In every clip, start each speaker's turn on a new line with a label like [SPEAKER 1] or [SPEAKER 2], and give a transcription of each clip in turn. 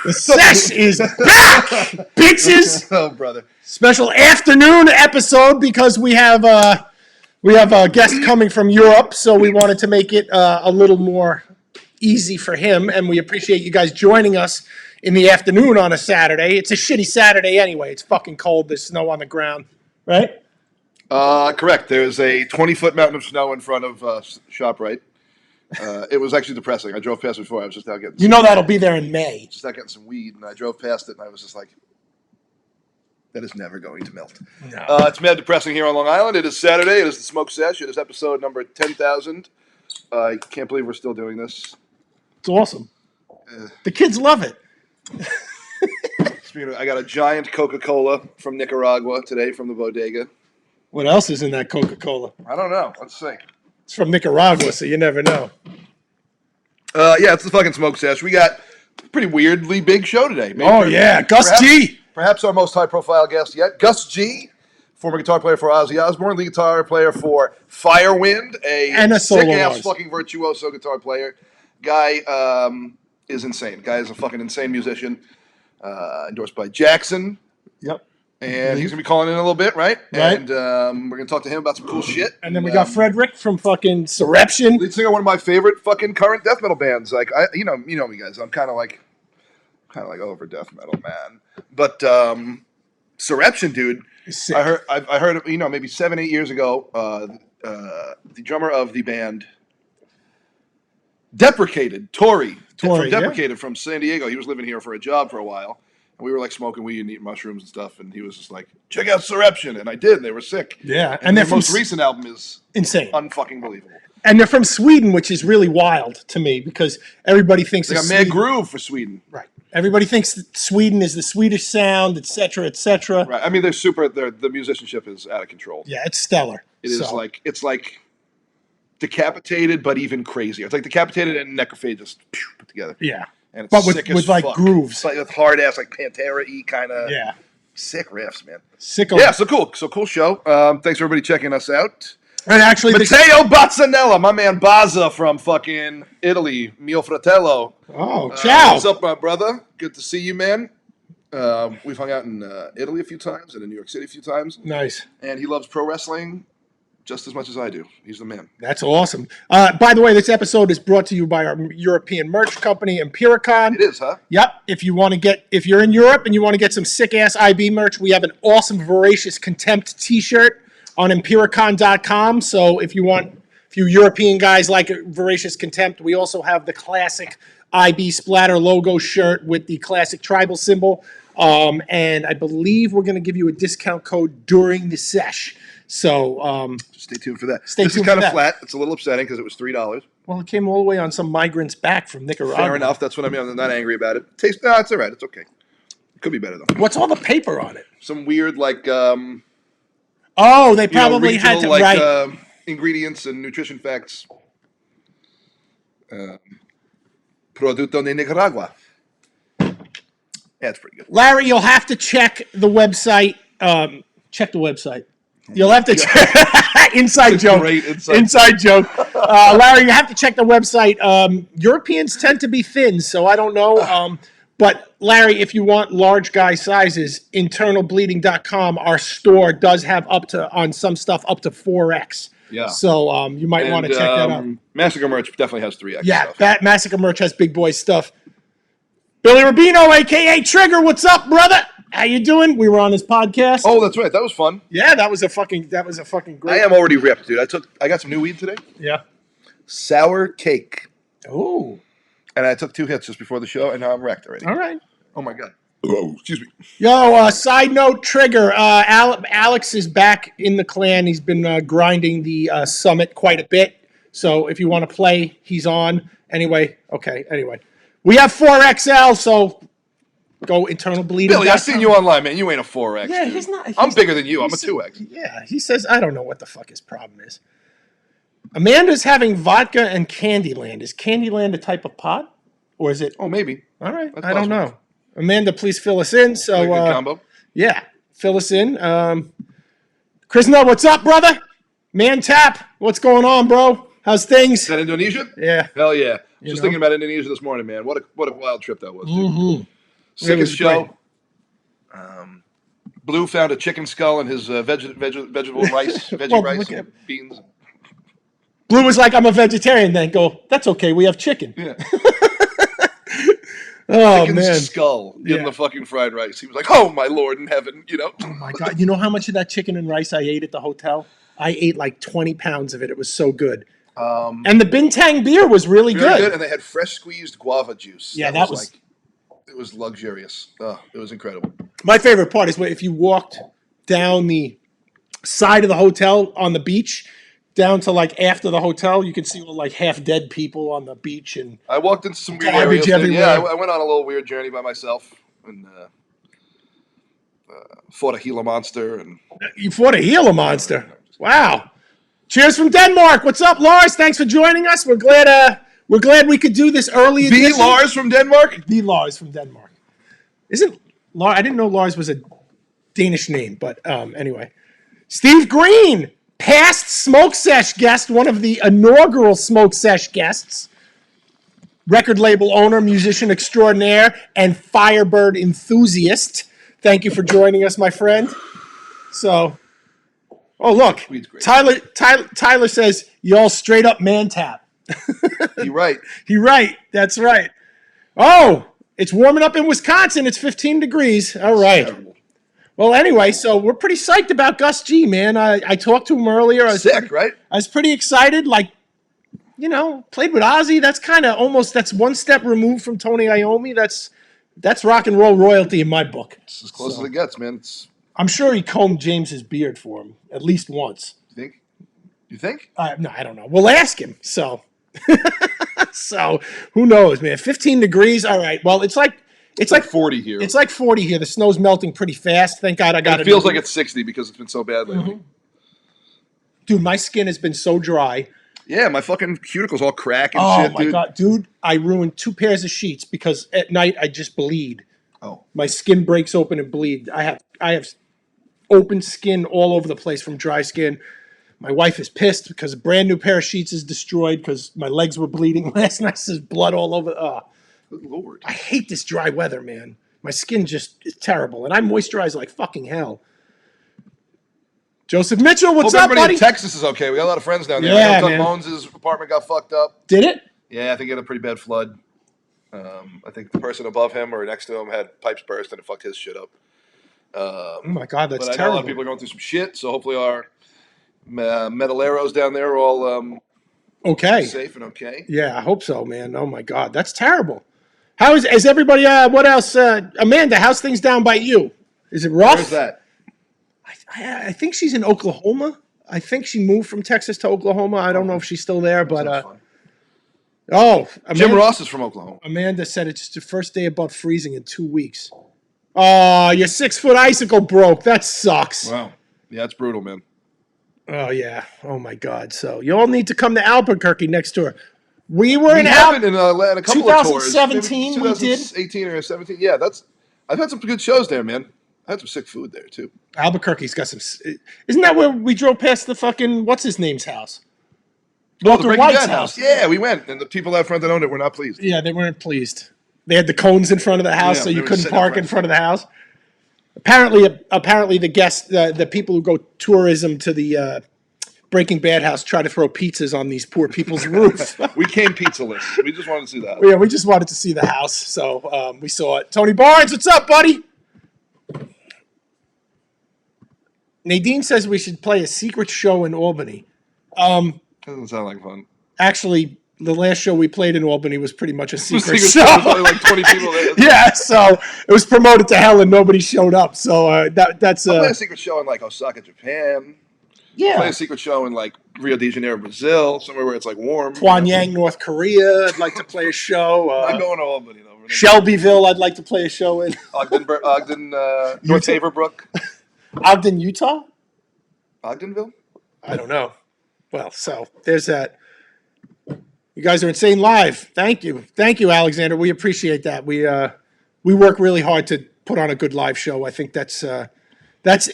[SPEAKER 1] The sesh is back, bitches.
[SPEAKER 2] Oh, brother.
[SPEAKER 1] Special afternoon episode because we have a guest coming from Europe, so we wanted to make it a little more easy for him, and we appreciate you guys joining us in the afternoon on a Saturday. It's a shitty Saturday anyway. It's fucking cold. There's snow on the ground, right?
[SPEAKER 2] Correct. There's a 20-foot mountain of snow in front of ShopRite. It was actually depressing. I drove past it before. I was just out getting
[SPEAKER 1] that'll be there in May.
[SPEAKER 2] Just out getting some weed, and I drove past it, and I was just like, that is never going to melt.
[SPEAKER 1] No.
[SPEAKER 2] It's mad depressing here on Long Island. It is Saturday. It is the SmokeSesh. It is episode number 10,000. I can't believe we're still doing this.
[SPEAKER 1] It's awesome. The kids love it.
[SPEAKER 2] Speaking of, I got a giant Coca-Cola from Nicaragua today from the bodega.
[SPEAKER 1] What else is in that Coca-Cola?
[SPEAKER 2] I don't know. Let's see.
[SPEAKER 1] It's from Nicaragua, so you never know.
[SPEAKER 2] Yeah, it's the fucking SmokeSesh. We got a pretty weirdly big show today.
[SPEAKER 1] Maybe Gus G.
[SPEAKER 2] Perhaps our most high-profile guest yet. Gus G, former guitar player for Ozzy Osbourne, lead guitar player for Firewind,
[SPEAKER 1] and a
[SPEAKER 2] sick-ass fucking virtuoso guitar player. Guy is insane. Guy is a fucking insane musician. Endorsed by Jackson.
[SPEAKER 1] Yep.
[SPEAKER 2] And he's going to be calling in a little bit, right?
[SPEAKER 1] Right.
[SPEAKER 2] And we're going to talk to him about some cool shit.
[SPEAKER 1] And then we got Fredrick from fucking Surreption.
[SPEAKER 2] Lead singer of one of my favorite fucking current death metal bands. Like, you know me, guys. I'm kind of like over death metal, man. But Surreption, dude. I heard, maybe 7-8 years ago, the drummer of the band Deprecated, Tory from Deprecated from San Diego. He was living here for a job for a while. And we were like smoking weed and eating mushrooms and stuff. And he was just like, check out Surreption. And I did. And they were sick.
[SPEAKER 1] Yeah.
[SPEAKER 2] And their most recent album is
[SPEAKER 1] insane.
[SPEAKER 2] Unfucking believable.
[SPEAKER 1] And they're from Sweden, which is really wild to me because everybody thinks
[SPEAKER 2] they got mad groove for Sweden.
[SPEAKER 1] Right. Everybody thinks that Sweden is the Swedish sound, et cetera, et cetera.
[SPEAKER 2] Right. I mean, the musicianship is out of control.
[SPEAKER 1] Yeah, it's stellar.
[SPEAKER 2] It's like Decapitated, but even crazier. It's like Decapitated and Necrophage just put together.
[SPEAKER 1] Yeah.
[SPEAKER 2] And it's
[SPEAKER 1] but
[SPEAKER 2] sick
[SPEAKER 1] with
[SPEAKER 2] as
[SPEAKER 1] like
[SPEAKER 2] fuck.
[SPEAKER 1] grooves.
[SPEAKER 2] Like with hard ass, like Pantera-y kind of.
[SPEAKER 1] Yeah.
[SPEAKER 2] Sick riffs, man.
[SPEAKER 1] Sick.
[SPEAKER 2] Yeah, so cool. So cool show. Thanks for everybody checking us out.
[SPEAKER 1] And actually,
[SPEAKER 2] Matteo Bazzanella, my man Bazza from fucking Italy, mio fratello.
[SPEAKER 1] Oh, ciao.
[SPEAKER 2] What's up, my brother? Good to see you, man. We've hung out in Italy a few times and in New York City a few times.
[SPEAKER 1] Nice.
[SPEAKER 2] And he loves pro wrestling just as much as I do. He's the man.
[SPEAKER 1] That's awesome. By the way, this episode is brought to you by our European merch company, Empiricon.
[SPEAKER 2] It is, huh?
[SPEAKER 1] Yep. If you're in Europe and you want to get some sick-ass IB merch, we have an awesome Voracious Contempt t-shirt on Empiricon.com. So if you European guys like Voracious Contempt, we also have the classic IB Splatter logo shirt with the classic tribal symbol. And I believe we're going to give you a discount code during the sesh. So
[SPEAKER 2] just stay tuned for that.
[SPEAKER 1] This is
[SPEAKER 2] kind of flat. It's a little upsetting because it was $3.
[SPEAKER 1] Well, it came all the way on some migrants back from Nicaragua.
[SPEAKER 2] Fair enough. That's what I mean. I'm not angry about it. It's all right. It's okay. It could be better though.
[SPEAKER 1] What's all the paper on it?
[SPEAKER 2] Some weird like.
[SPEAKER 1] They probably had to write
[SPEAKER 2] ingredients and nutrition facts. Producto de Nicaragua. Yeah, it's pretty good.
[SPEAKER 1] Larry, you'll have to check the website. Check the website. You'll have to check. Inside joke.
[SPEAKER 2] Great
[SPEAKER 1] inside joke. Larry, you have to check the website. Europeans tend to be thin, so I don't know. But Larry, if you want large guy sizes, internalbleeding.com, our store does have on some stuff up to 4X.
[SPEAKER 2] Yeah.
[SPEAKER 1] So you might want to check that out.
[SPEAKER 2] Massacre merch definitely has 3X.
[SPEAKER 1] Yeah,
[SPEAKER 2] stuff.
[SPEAKER 1] Massacre merch has big boy stuff. Billy Rubino, aka Trigger, what's up, brother? How you doing? We were on his podcast.
[SPEAKER 2] Oh, that's right. That was fun.
[SPEAKER 1] Yeah, that was a fucking great.
[SPEAKER 2] I am already ripped, dude. I got some new weed today.
[SPEAKER 1] Yeah.
[SPEAKER 2] Sour cake.
[SPEAKER 1] Oh.
[SPEAKER 2] And I took 2 hits just before the show, and now I'm wrecked already.
[SPEAKER 1] All right.
[SPEAKER 2] Oh my god. Oh, excuse me.
[SPEAKER 1] Yo, side note, Trigger. Alex is back in the clan. He's been grinding the summit quite a bit. So if you want to play, he's on. Anyway, we have 4XL, so go internal bleeding.
[SPEAKER 2] Billy, I've seen you online, man. You ain't a 4X.
[SPEAKER 1] Yeah,
[SPEAKER 2] dude.
[SPEAKER 1] he's not.
[SPEAKER 2] I'm bigger than you. I'm a 2X.
[SPEAKER 1] Yeah, he says, I don't know what the fuck his problem is. Amanda's having vodka and Candyland. Is Candyland a type of pot? Or is it?
[SPEAKER 2] Oh, maybe.
[SPEAKER 1] All right.
[SPEAKER 2] That's
[SPEAKER 1] I don't
[SPEAKER 2] possible.
[SPEAKER 1] know. Amanda, please fill us in. So,
[SPEAKER 2] good combo.
[SPEAKER 1] Yeah, fill us in. Chris, what's up, brother? Man Tap, what's going on, bro? How's things?
[SPEAKER 2] Is that Indonesia?
[SPEAKER 1] Yeah.
[SPEAKER 2] Hell yeah. Just thinking about Indonesia this morning, man. What a wild trip that was, dude.
[SPEAKER 1] Mm-hmm.
[SPEAKER 2] Sickest show.
[SPEAKER 1] Great.
[SPEAKER 2] Blue found a chicken skull in his vegetable rice, veggie
[SPEAKER 1] Well,
[SPEAKER 2] rice and beans.
[SPEAKER 1] Blue was like, I'm a vegetarian. Then go, that's okay. We have chicken.
[SPEAKER 2] Yeah.
[SPEAKER 1] Oh,
[SPEAKER 2] Chicken's
[SPEAKER 1] man.
[SPEAKER 2] skull in
[SPEAKER 1] Yeah.
[SPEAKER 2] the fucking fried rice. He was like, oh, my Lord in heaven, you know.
[SPEAKER 1] Oh, my God. You know how much of that chicken and rice I ate at the hotel? I ate like 20 pounds of it. It was so good. And the Bintang beer was really good.
[SPEAKER 2] And they had fresh squeezed guava juice.
[SPEAKER 1] Yeah, that was
[SPEAKER 2] like, it was luxurious. Oh, it was incredible.
[SPEAKER 1] My favorite part is if you walked down the side of the hotel on the beach, down to like after the hotel, you can see all like half dead people on the beach. And
[SPEAKER 2] I walked into some weird
[SPEAKER 1] garbage
[SPEAKER 2] areas.
[SPEAKER 1] everywhere.
[SPEAKER 2] Yeah, I went on a little weird journey by myself and fought a Gila monster. And
[SPEAKER 1] you fought a Gila monster. Wow. Cheers from Denmark. What's up, Lars? Thanks for joining us. We're glad we could do this early edition.
[SPEAKER 2] The Lars from Denmark?
[SPEAKER 1] The Lars from Denmark. Isn't Lars? I didn't know Lars was a Danish name, but anyway. Steve Green, past SmokeSesh guest, one of the inaugural SmokeSesh guests. Record label owner, musician extraordinaire, and Firebird enthusiast. Thank you for joining us, my friend. So, oh look, Tyler says y'all straight up man tap.
[SPEAKER 2] You're right.
[SPEAKER 1] You're right. That's right. Oh, it's warming up in Wisconsin. It's 15 degrees. All right. Well, anyway, so we're pretty psyched about Gus G, man. I talked to him earlier.
[SPEAKER 2] Right?
[SPEAKER 1] I was pretty excited. Like, you know, played with Ozzy. That's kind of that's one step removed from Tony Iommi. That's rock and roll royalty in my book.
[SPEAKER 2] It's as close as it gets, man.
[SPEAKER 1] I'm sure he combed James's beard for him at least once.
[SPEAKER 2] You think?
[SPEAKER 1] No, I don't know. We'll ask him. So, so who knows, man? 15 degrees. All right. Well, it's like
[SPEAKER 2] 40 here.
[SPEAKER 1] It's like 40 here. The snow's melting pretty fast. Thank God I got it.
[SPEAKER 2] It feels like it's 60 because it's been so bad lately.
[SPEAKER 1] Mm-hmm. Dude, my skin has been so dry.
[SPEAKER 2] Yeah, my fucking cuticles all crack and shit,
[SPEAKER 1] dude. Oh, my God. Dude, I ruined 2 pairs of sheets because at night I just bleed.
[SPEAKER 2] Oh.
[SPEAKER 1] My skin breaks open and bleed. I have open skin all over the place from dry skin. My wife is pissed because a brand new pair of sheets is destroyed because my legs were bleeding last night. There's blood all over.
[SPEAKER 2] Good Lord.
[SPEAKER 1] I hate this dry weather, man. My skin just is terrible, and I moisturize like fucking hell. Joseph Mitchell, what's up,
[SPEAKER 2] everybody
[SPEAKER 1] buddy?
[SPEAKER 2] in Texas is okay. We got a lot of friends down there.
[SPEAKER 1] Yeah,
[SPEAKER 2] Doug
[SPEAKER 1] man.
[SPEAKER 2] Mones' apartment got fucked up.
[SPEAKER 1] Did it?
[SPEAKER 2] Yeah, I think he had a pretty bad flood. I think the person above him or next to him had pipes burst and it fucked his shit up.
[SPEAKER 1] Oh my God, that's
[SPEAKER 2] but I
[SPEAKER 1] terrible.
[SPEAKER 2] know a lot of people are going through some shit, so hopefully our metaleros down there are all
[SPEAKER 1] okay,
[SPEAKER 2] safe and okay.
[SPEAKER 1] Yeah, I hope so, man. Oh my God, that's terrible. How is everybody? What else? Amanda, how's things down by you? Is it rough?
[SPEAKER 2] Where's that?
[SPEAKER 1] I think she's in Oklahoma. I think she moved from Texas to Oklahoma. I don't know if she's still there, but Amanda,
[SPEAKER 2] Jim Ross is from Oklahoma.
[SPEAKER 1] Amanda said it's the first day above freezing in 2 weeks. Oh, your 6-foot icicle broke. That sucks.
[SPEAKER 2] Wow. Yeah, it's brutal, man.
[SPEAKER 1] Oh yeah. Oh my God. So you all need to come to Albuquerque next tour. We were in
[SPEAKER 2] a couple of tours.
[SPEAKER 1] 2017 we did.
[SPEAKER 2] 2018 or 17. Yeah, I've had some good shows there, man. I had some sick food there too.
[SPEAKER 1] Albuquerque's got some. Isn't that where we drove past the fucking what's his name's house?
[SPEAKER 2] Walter White's house. Yeah, we went, and the people out front that owned it were not pleased.
[SPEAKER 1] Yeah, they weren't pleased. They had the cones in front of the house, so you couldn't park in front of the house. Apparently, the guests, the people who go tourism to the Breaking Bad house, try to throw pizzas on these poor people's roof.
[SPEAKER 2] We came pizzaless. We just wanted to see that.
[SPEAKER 1] Yeah, we just wanted to see the house, so we saw it. Tony Barnes, what's up, buddy? Nadine says we should play a secret show in Albany.
[SPEAKER 2] Doesn't sound like fun.
[SPEAKER 1] Actually, the last show we played in Albany was pretty much a secret show.
[SPEAKER 2] There was only like 20 people there.
[SPEAKER 1] Yeah, so it was promoted to hell and nobody showed up. So that's
[SPEAKER 2] I'll play a secret show in like Osaka, Japan.
[SPEAKER 1] Yeah.
[SPEAKER 2] Play a secret show in like Rio de Janeiro, Brazil, somewhere where it's like warm.
[SPEAKER 1] Pyongyang, North Korea. I'd like to play a show.
[SPEAKER 2] I'm going to Albany though.
[SPEAKER 1] Shelbyville. I'd like to play a show in.
[SPEAKER 2] Ogden, North Haverbrook.
[SPEAKER 1] Ogden, Utah.
[SPEAKER 2] Ogdenville.
[SPEAKER 1] I don't know. Well, so there's that. You guys are insane live. Thank you, Alexander. We appreciate that. We work really hard to put on a good live show. I think that's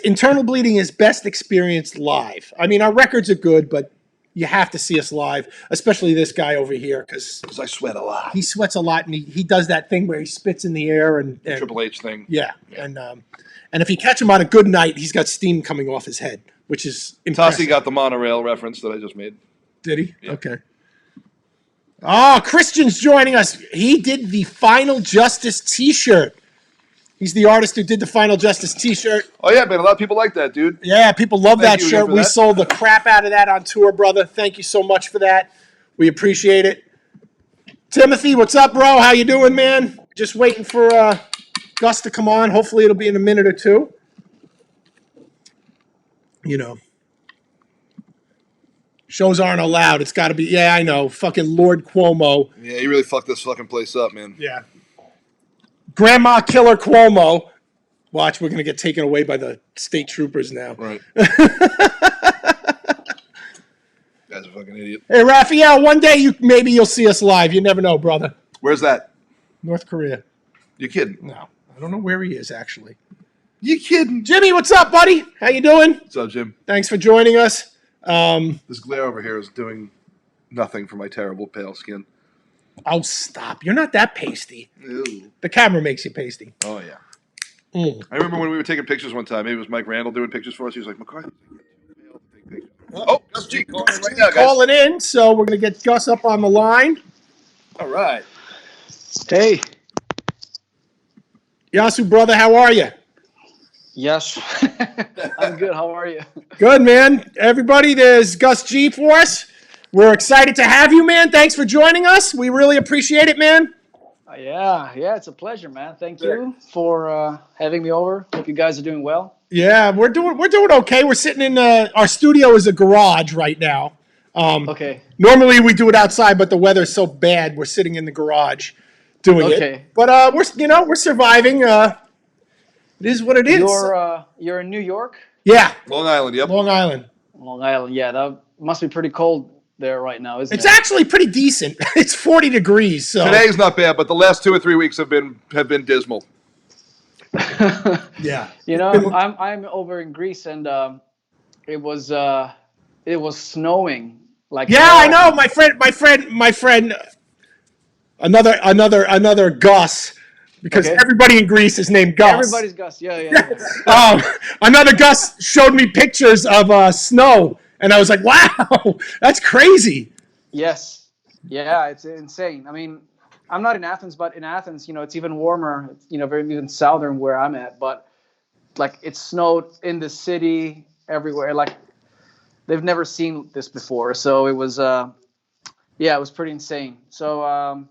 [SPEAKER 1] Internal Bleeding is best experienced live. I mean, our records are good, but You have to see us live, especially this guy over here, because
[SPEAKER 2] I sweat a lot.
[SPEAKER 1] he sweats a lot, and he does that thing where he spits in the air and
[SPEAKER 2] Triple H thing.
[SPEAKER 1] Yeah. And if you catch him on a good night, he's got steam coming off his head, which is impressive.
[SPEAKER 2] Tossie got the monorail reference that I just made.
[SPEAKER 1] Did he? Yeah. Okay. Oh, Christian's joining us. He did the Final Justice T-shirt. He's the artist who did the Final Justice T-shirt.
[SPEAKER 2] Oh, yeah, man. A lot of people like that, dude.
[SPEAKER 1] Yeah, people love that shirt. We sold the crap out of that on tour, brother. Thank you so much for that. We appreciate it. Timothy, what's up, bro? How you doing, man? Just waiting for Gus to come on. Hopefully it'll be in a minute or two. You know. Shows aren't allowed. It's got to be, yeah, I know. Fucking Lord Cuomo.
[SPEAKER 2] Yeah, he really fucked this fucking place up, man.
[SPEAKER 1] Yeah. Grandma Killer Cuomo. Watch, we're going to get taken away by the state troopers now.
[SPEAKER 2] Right. Guy's a fucking idiot.
[SPEAKER 1] Hey, Raphael, one day maybe you'll see us live. You never know, brother.
[SPEAKER 2] Where's that?
[SPEAKER 1] North Korea.
[SPEAKER 2] You kidding?
[SPEAKER 1] No. I don't know where he is, actually.
[SPEAKER 2] You kidding?
[SPEAKER 1] Jimmy, what's up, buddy? How you doing?
[SPEAKER 2] What's up, Jim?
[SPEAKER 1] Thanks for joining us.
[SPEAKER 2] This glare over here is doing nothing for my terrible pale skin.
[SPEAKER 1] Oh, stop. You're not that pasty.
[SPEAKER 2] Ew.
[SPEAKER 1] The camera makes you pasty.
[SPEAKER 2] Oh, yeah. I remember when we were taking pictures one time. Maybe it was Mike Randall doing pictures for us. He was like, McCarthy, take pictures. Oh, Gus G calling in right now, guys.
[SPEAKER 1] Calling in, so we're going to get Gus up on the line.
[SPEAKER 2] All right.
[SPEAKER 3] Hey.
[SPEAKER 1] Yasu, brother, how are you?
[SPEAKER 3] Yes. I'm good. How are you?
[SPEAKER 1] Good, man. Everybody, there's Gus G for us. We're excited to have you, man. Thanks for joining us. We really appreciate it, man.
[SPEAKER 3] Yeah, it's a pleasure, man. Thank you for having me over. Hope you guys are doing well.
[SPEAKER 1] Yeah, we're doing okay. We're sitting in our studio is a garage right now.
[SPEAKER 3] Okay.
[SPEAKER 1] Normally we do it outside, but the weather's so bad, we're sitting in the garage doing it. But we're surviving. It is what it is.
[SPEAKER 3] You're in New York?
[SPEAKER 1] Yeah.
[SPEAKER 2] Long Island, yep.
[SPEAKER 1] Long Island.
[SPEAKER 3] Long Island, yeah. That must be pretty cold there right now, isn't it?
[SPEAKER 1] It's actually pretty decent. It's 40 degrees. So
[SPEAKER 2] today's not bad, but the last 2 or 3 weeks have been dismal.
[SPEAKER 1] Yeah.
[SPEAKER 3] You know, I'm over in Greece, and it was snowing. Like
[SPEAKER 1] I know. My friend. Another Gus. Because everybody in Greece is named Gus.
[SPEAKER 3] Everybody's Gus, yeah.
[SPEAKER 1] Another Gus showed me pictures of snow, and I was like, wow, that's crazy.
[SPEAKER 3] Yes. Yeah, it's insane. I mean, I'm not in Athens, but in Athens, it's even warmer, very even southern where I'm at. But, like, it snowed in the city, everywhere. Like, they've never seen this before. So it was, it was pretty insane. So,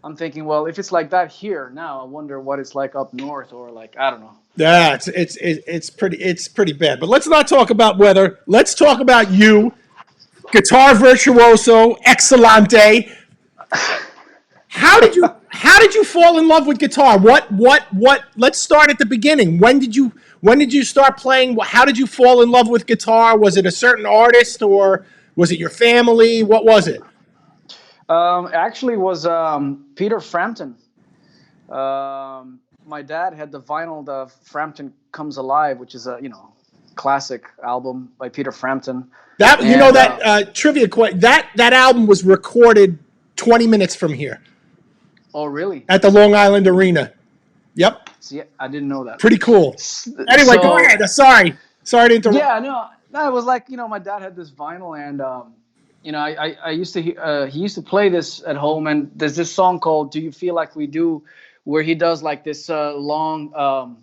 [SPEAKER 3] I'm thinking, well, if it's like that here now, I wonder what it's like up north, or like, I don't know.
[SPEAKER 1] Yeah, it's pretty bad. But let's not talk about weather. Let's talk about you, guitar virtuoso, excelente. How did you fall in love with guitar? What? Let's start at the beginning. When did you start playing? How did you fall in love with guitar? Was it a certain artist, or was it your family? What was it?
[SPEAKER 3] Actually was Peter Frampton. My dad had the vinyl, the Frampton Comes Alive, which is a classic album by Peter Frampton.
[SPEAKER 1] Trivia question. That album was recorded 20 minutes from here.
[SPEAKER 3] Oh, really?
[SPEAKER 1] At the Long Island Arena. Yep.
[SPEAKER 3] See, I didn't know that.
[SPEAKER 1] Pretty cool. Anyway, go ahead. Sorry to interrupt.
[SPEAKER 3] Yeah, no, it was like my dad had this vinyl, and I used to he used to play this at home, and there's this song called "Do You Feel Like We Do," where he does like this long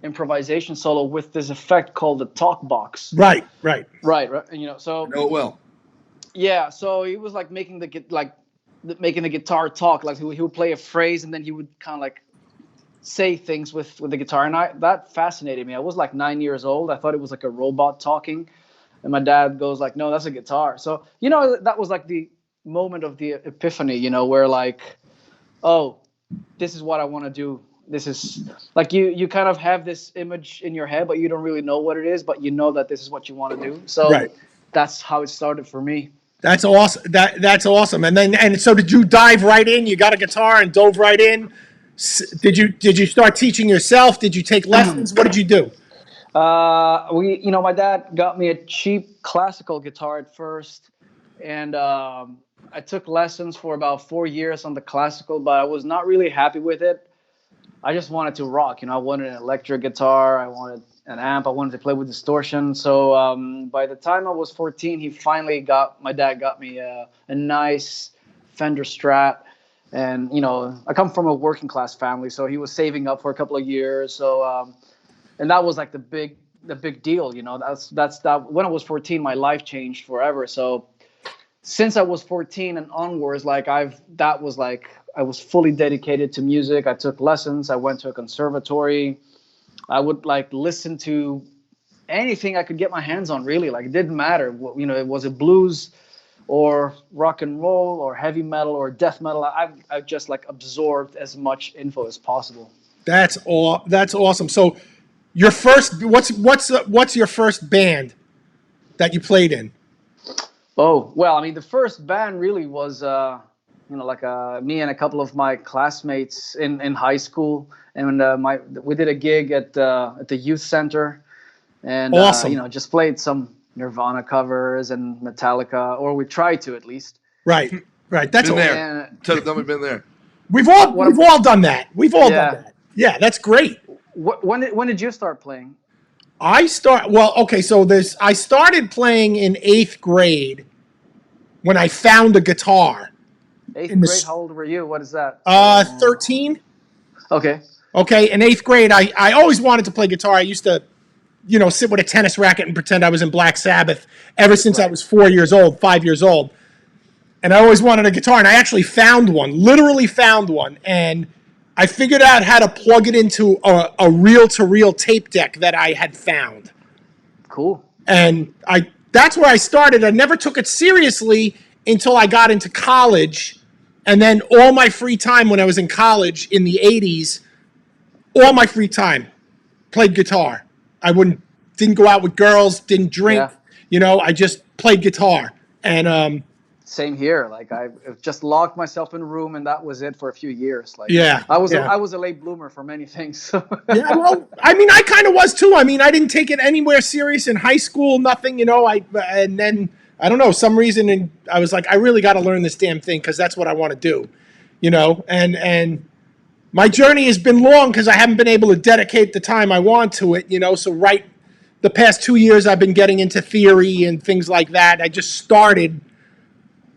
[SPEAKER 3] improvisation solo with this effect called the talk box.
[SPEAKER 1] Right.
[SPEAKER 3] So
[SPEAKER 2] I know it well.
[SPEAKER 3] Yeah, so he was like making the guitar talk. Like he would play a phrase, and then he would kind of like say things with the guitar, and that fascinated me. I was like 9 years old. I thought it was like a robot talking. And my dad goes like, no, that's a guitar. So, that was like the moment of the epiphany, where like, oh, this is what I want to do. This is like you kind of have this image in your head, but you don't really know what it is, but you know that this is what you want to do. So That's how it started for me.
[SPEAKER 1] That's awesome. That's awesome. And so did you dive right in? You got a guitar and dove right in? Did you start teaching yourself? Did you take lessons? What did you do?
[SPEAKER 3] My dad got me a cheap classical guitar at first, and I took lessons for about 4 years on the classical, but I was not really happy with it. I just wanted to rock. I wanted an electric guitar. I wanted an amp. I wanted to play with distortion. So by the time I was 14, my dad got me a nice Fender Strat. And, I come from a working class family, so he was saving up for a couple of years. So, and that was like the big deal, that's that. When I was 14, my life changed forever. So since I was 14 and onwards, I was fully dedicated to music. I took lessons. I went to a conservatory. I would listen to anything I could get my hands on, really. It didn't matter. Was it blues or rock and roll or heavy metal or death metal? I just absorbed as much info as possible.
[SPEAKER 1] That's awesome. So your first, what's your first band that you played in?
[SPEAKER 3] Oh, well, the first band really was, me and a couple of my classmates in high school. And we did a gig at the youth center. And,
[SPEAKER 1] awesome.
[SPEAKER 3] Just played some Nirvana covers and Metallica, or we tried to at least.
[SPEAKER 1] Right. That's
[SPEAKER 2] been there. Tell them we've been there.
[SPEAKER 1] We've all done that. We've all done that. Yeah, that's great.
[SPEAKER 3] When did you start playing?
[SPEAKER 1] I started playing in 8th grade when I found a guitar.
[SPEAKER 3] 8th grade? How old were you? What is that?
[SPEAKER 1] 13.
[SPEAKER 3] Okay.
[SPEAKER 1] Okay, in 8th grade, I always wanted to play guitar. I used to, sit with a tennis racket and pretend I was in Black Sabbath ever since I was 5 years old. And I always wanted a guitar, and I actually literally found one, and I figured out how to plug it into a reel-to-reel tape deck that I had found.
[SPEAKER 3] Cool.
[SPEAKER 1] And that's where I started. I never took it seriously until I got into college. And then all my free time when I was in college in the 80s, all my free time, played guitar. I didn't go out with girls, didn't drink, I just played guitar. And
[SPEAKER 3] same here. I just locked myself in a room, and that was it for a few years. I was a late bloomer for many things.
[SPEAKER 1] Yeah, well, I kind of was too. I didn't take it anywhere serious in high school, nothing, and then I don't know, some reason, and I was like, I really got to learn this damn thing because that's what I want to do, and my journey has been long because I haven't been able to dedicate the time I want to it, so the past 2 years I've been getting into theory and things like that. I just started.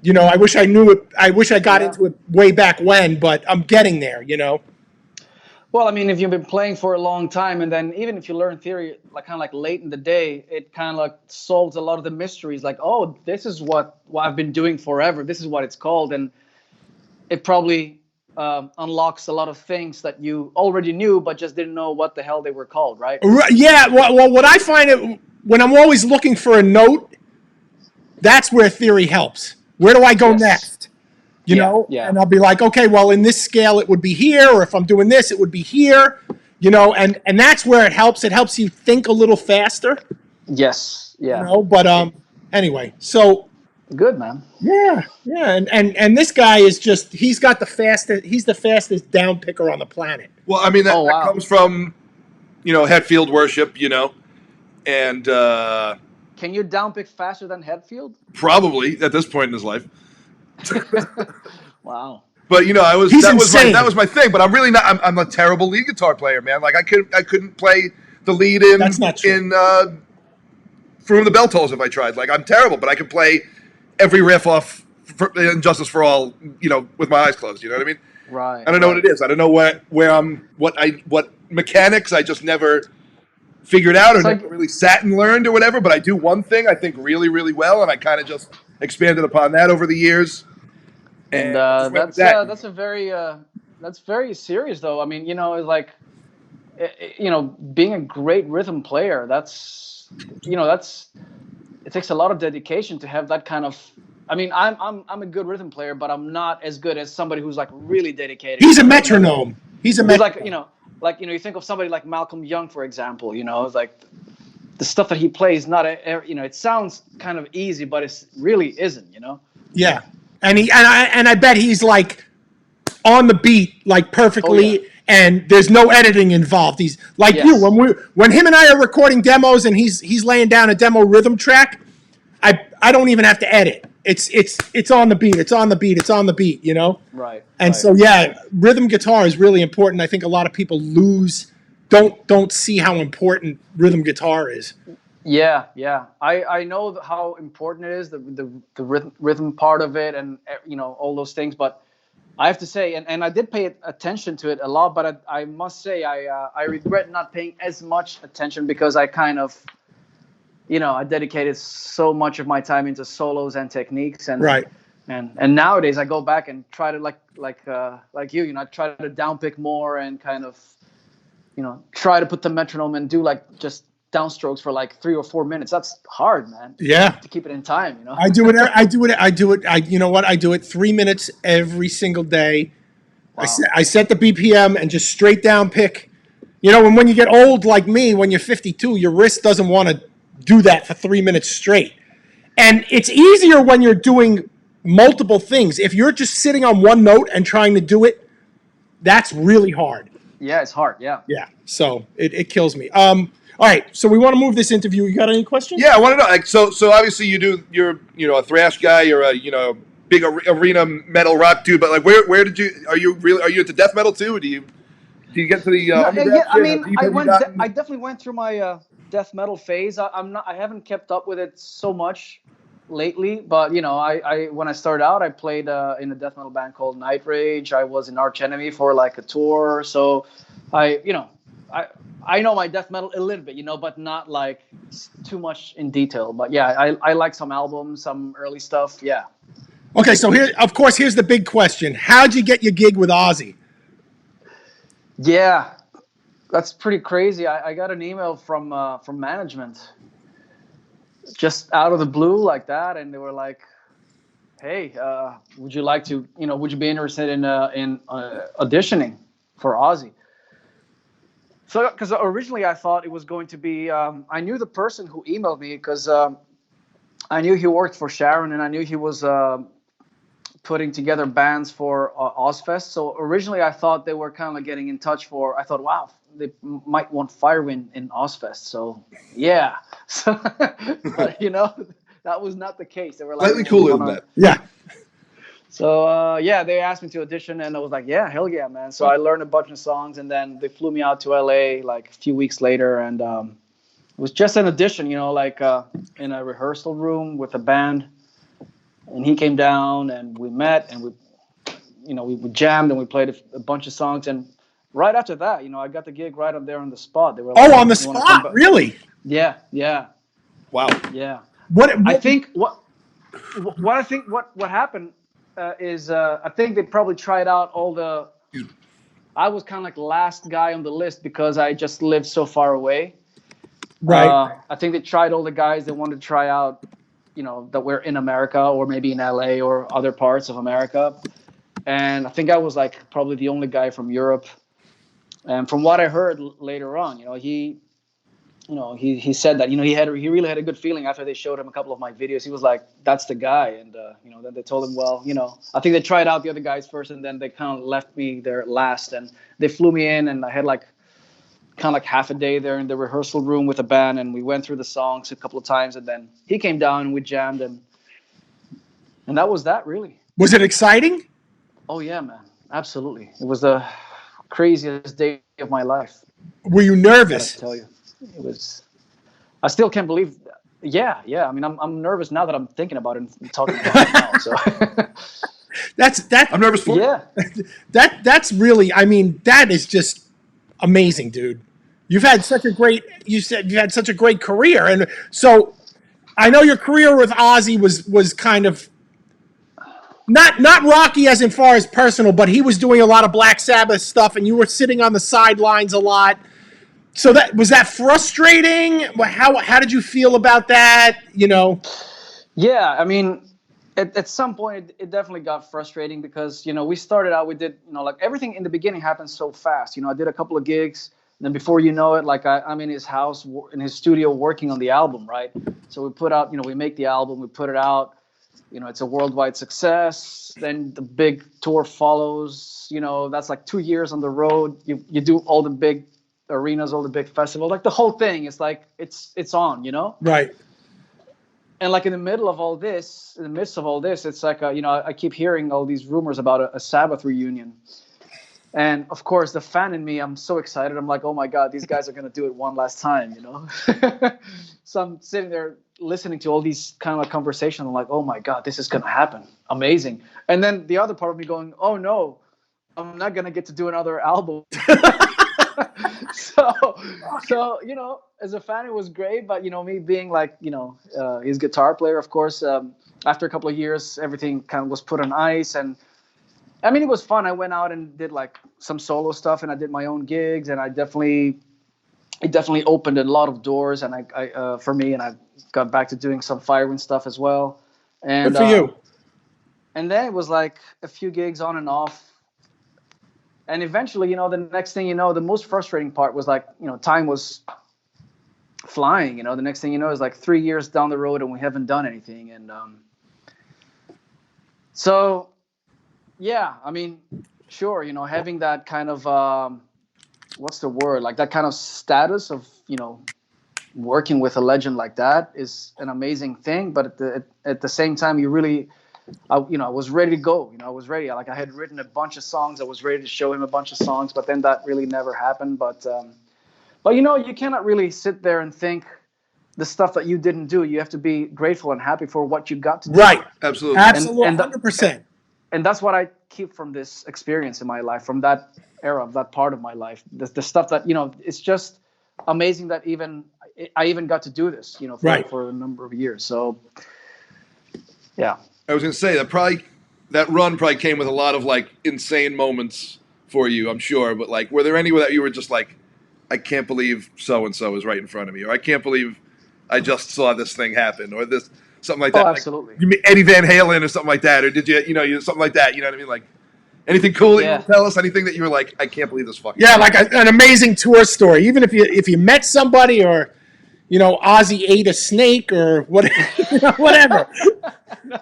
[SPEAKER 1] I wish I knew it. I wish I got into it way back when, but I'm getting there,
[SPEAKER 3] Well, if you've been playing for a long time, and then even if you learn theory, late in the day, it solves a lot of the mysteries. This is what I've been doing forever. This is what it's called. And it probably unlocks a lot of things that you already knew, but just didn't know what the hell they were called, right?
[SPEAKER 1] Yeah. Well, what I find when I'm always looking for a note, that's where theory helps. Where do I go next? And I'll be like, okay, well, in this scale, it would be here, or if I'm doing this, it would be here, and that's where it helps. It helps you think a little faster.
[SPEAKER 3] Yes. Yeah.
[SPEAKER 1] But anyway, so
[SPEAKER 3] good, man.
[SPEAKER 1] Yeah. And this guy is he's the fastest down picker on the planet.
[SPEAKER 2] Well, that comes from, Hetfield worship, and
[SPEAKER 3] can you downpick faster than Hetfield?
[SPEAKER 2] Probably at this point in his life.
[SPEAKER 3] Wow.
[SPEAKER 2] But that was my thing. But I'm really not. I'm a terrible lead guitar player, man. I couldn't play the lead in From the Bell Tolls if I tried. I'm terrible, but I can play every riff off Injustice for All. With my eyes closed. You know what I mean?
[SPEAKER 3] Right.
[SPEAKER 2] I don't know what it is. I don't know what mechanics I just never figured out or never really sat and learned or whatever, but I do one thing I think really, really well, and I kind of just expanded upon that over the years.
[SPEAKER 3] And that's very serious though. Being a great rhythm player, it takes a lot of dedication to have that kind of. I'm a good rhythm player, but I'm not as good as somebody who's really dedicated.
[SPEAKER 1] He's a metronome. He's
[SPEAKER 3] you think of somebody like Malcolm Young, for example. The stuff that he plays, it sounds kind of easy, but it really isn't.
[SPEAKER 1] Yeah, and I bet he's on the beat perfectly, and there's no editing involved. He's you when him and I are recording demos, and he's laying down a demo rhythm track. I don't even have to edit. it's on the beat. It's on the beat. It's on the beat. You know.
[SPEAKER 3] Right.
[SPEAKER 1] And so yeah, rhythm guitar is really important. I think a lot of people don't see how important rhythm guitar is.
[SPEAKER 3] Yeah, yeah. I know how important it is, the rhythm part of it, and all those things. But I have to say, and I did pay attention to it a lot, but I must say I regret not paying as much attention because I kind of, I dedicated so much of my time into solos and techniques, and
[SPEAKER 1] Right.
[SPEAKER 3] and nowadays I go back and try to like you, I try to downpick more and kind of, try to put the metronome and do like just downstrokes for like 3 or 4 minutes. That's hard, man.
[SPEAKER 1] Yeah.
[SPEAKER 3] To keep it in time,
[SPEAKER 1] I do it. You know what? I do it 3 minutes every single day.
[SPEAKER 3] Wow.
[SPEAKER 1] I set the BPM and just straight down pick. And when you get old like me, when you're 52, your wrist doesn't want to do that for 3 minutes straight. And it's easier when you're doing multiple things. If you're just sitting on one note and trying to do it, that's really hard.
[SPEAKER 3] Yeah, it's hard. Yeah.
[SPEAKER 1] Yeah. So it kills me. All right. So we want to move this interview. You got any questions?
[SPEAKER 2] Yeah, I want to know. Like, so obviously you're a thrash guy. You're a big arena metal rock dude. But like, where did you? Are you into death metal too? Do you get to the?
[SPEAKER 3] Yeah, I mean, I definitely went through my death metal phase. I haven't kept up with it so much lately, but I when I started out, I played in a death metal band called Night Rage. I was in Arch Enemy for like a tour, so I know my death metal a little bit, but not like too much in detail. But yeah, I like some albums, some early stuff. Yeah.
[SPEAKER 1] Okay, so here's the big question: how'd you get your gig with Ozzy?
[SPEAKER 3] Yeah, that's pretty crazy. I got an email from management, just out of the blue like that, and they were like, "Hey, would you like to? Would you be interested in auditioning for Ozzy?" So, because originally I thought it was going to be, I knew the person who emailed me because I knew he worked for Sharon, and I knew he was putting together bands for Ozfest. So originally I thought they were kind of getting in touch I thought, wow, they might want Firewind in Ozfest. So yeah, so, but that was not the case. They were like,
[SPEAKER 2] slightly cooler than that.
[SPEAKER 1] Yeah.
[SPEAKER 3] So they asked me to audition, and I was like, yeah, hell yeah, man. So I learned a bunch of songs, and then they flew me out to LA like a few weeks later, and it was just an audition, like in a rehearsal room with a band. And he came down, and we met, and we jammed, and we played a bunch of songs. And right after that, I got the gig right up there on the spot. They were like,
[SPEAKER 1] on the spot, really?
[SPEAKER 3] Yeah, yeah.
[SPEAKER 2] Wow.
[SPEAKER 3] Yeah.
[SPEAKER 1] What
[SPEAKER 3] happened is I think they probably tried out all the. I was kind of like the last guy on the list because I just lived so far away.
[SPEAKER 1] Right.
[SPEAKER 3] I think they tried all the guys they wanted to try out, that were in America or maybe in LA or other parts of America. And I think I was like probably the only guy from Europe. And from what I heard later on, he said that, he really had a good feeling after they showed him a couple of my videos. He was like, that's the guy. And, then they told him, well, I think they tried out the other guys first, and then they kind of left me there last. And they flew me in, and I had like kind of like half a day there in the rehearsal room with a band, and we went through the songs a couple of times, and then he came down and we jammed, and that was that, really.
[SPEAKER 1] Was it exciting?
[SPEAKER 3] Oh yeah, man, absolutely. It was the craziest day of my life.
[SPEAKER 1] Were you nervous?
[SPEAKER 3] I tell you, it was. I still can't believe. Yeah. I mean, I'm nervous now that I'm thinking about it and talking about it now. So
[SPEAKER 1] that's
[SPEAKER 2] I'm nervous for.
[SPEAKER 3] Yeah.
[SPEAKER 1] That's really. I mean, that is just amazing, dude. You've had such a great career, and so I know your career with Ozzy was kind of not rocky as in far as personal, but he was doing a lot of Black Sabbath stuff, and you were sitting on the sidelines a lot. So was that frustrating? How did you feel about that?
[SPEAKER 3] Yeah, I mean, at some point it definitely got frustrating because we started out, we did like everything in the beginning happened so fast. I did a couple of gigs. And then before you know it, like I'm in his house, in his studio, working on the album, right? So we put out, we make the album, we put it out, it's a worldwide success. Then the big tour follows, that's like 2 years on the road. You do all the big arenas, all the big festivals, like the whole thing. It's like, it's on,
[SPEAKER 1] Right.
[SPEAKER 3] And like in the middle of all this, in the midst of all this, it's like I keep hearing all these rumors about a Sabbath reunion, and of course the fan in me, I'm so excited. I'm like, oh my god, these guys are gonna do it one last time, So I'm sitting there listening to all these kind of like conversations. I'm like, oh my god, this is gonna happen, amazing. And then the other part of me going, oh no, I'm not gonna get to do another album. so as a fan it was great, but me being like his guitar player, of course, after a couple of years everything kind of was put on ice. And I mean, it was fun. I went out and did like some solo stuff, and I did my own gigs, and it definitely opened a lot of doors, and I for me, and I got back to doing some firewind stuff as well. And
[SPEAKER 1] Good for you.
[SPEAKER 3] and then it was like a few gigs on and off. And eventually, the next thing you know, the most frustrating part was like, time was flying. The next thing you know is like 3 years down the road and we haven't done anything. And so, yeah, I mean, sure, having that kind of, what's the word? Like that kind of status of, working with a legend like that is an amazing thing. But at the same time, you really... I was ready to go. I was ready. Like I had written a bunch of songs. I was ready to show him a bunch of songs, but then that really never happened. But you cannot really sit there and think the stuff that you didn't do. You have to be grateful and happy for what you got to do.
[SPEAKER 1] Right.
[SPEAKER 2] Absolutely.
[SPEAKER 1] Absolutely.
[SPEAKER 3] And
[SPEAKER 1] 100%.
[SPEAKER 3] And that's what I keep from this experience in my life, from that era, of that part of my life. The stuff that, it's just amazing that I even got to do this, for a number of years. So, yeah.
[SPEAKER 2] I was going to say that run probably came with a lot of like insane moments for you, I'm sure. But like, were there any that you were just like, I can't believe so and so is right in front of me, or I can't believe I just saw this thing happen, or this something like that?
[SPEAKER 3] Oh, absolutely.
[SPEAKER 2] Like, you mean Eddie Van Halen or something like that, or did you something like that? You know what I mean? Like anything cool that you want to tell us? Anything that you were like, I can't believe this fucking.
[SPEAKER 1] Yeah, like an amazing tour story. Even if you met somebody, or Ozzy ate a snake or whatever.
[SPEAKER 3] No,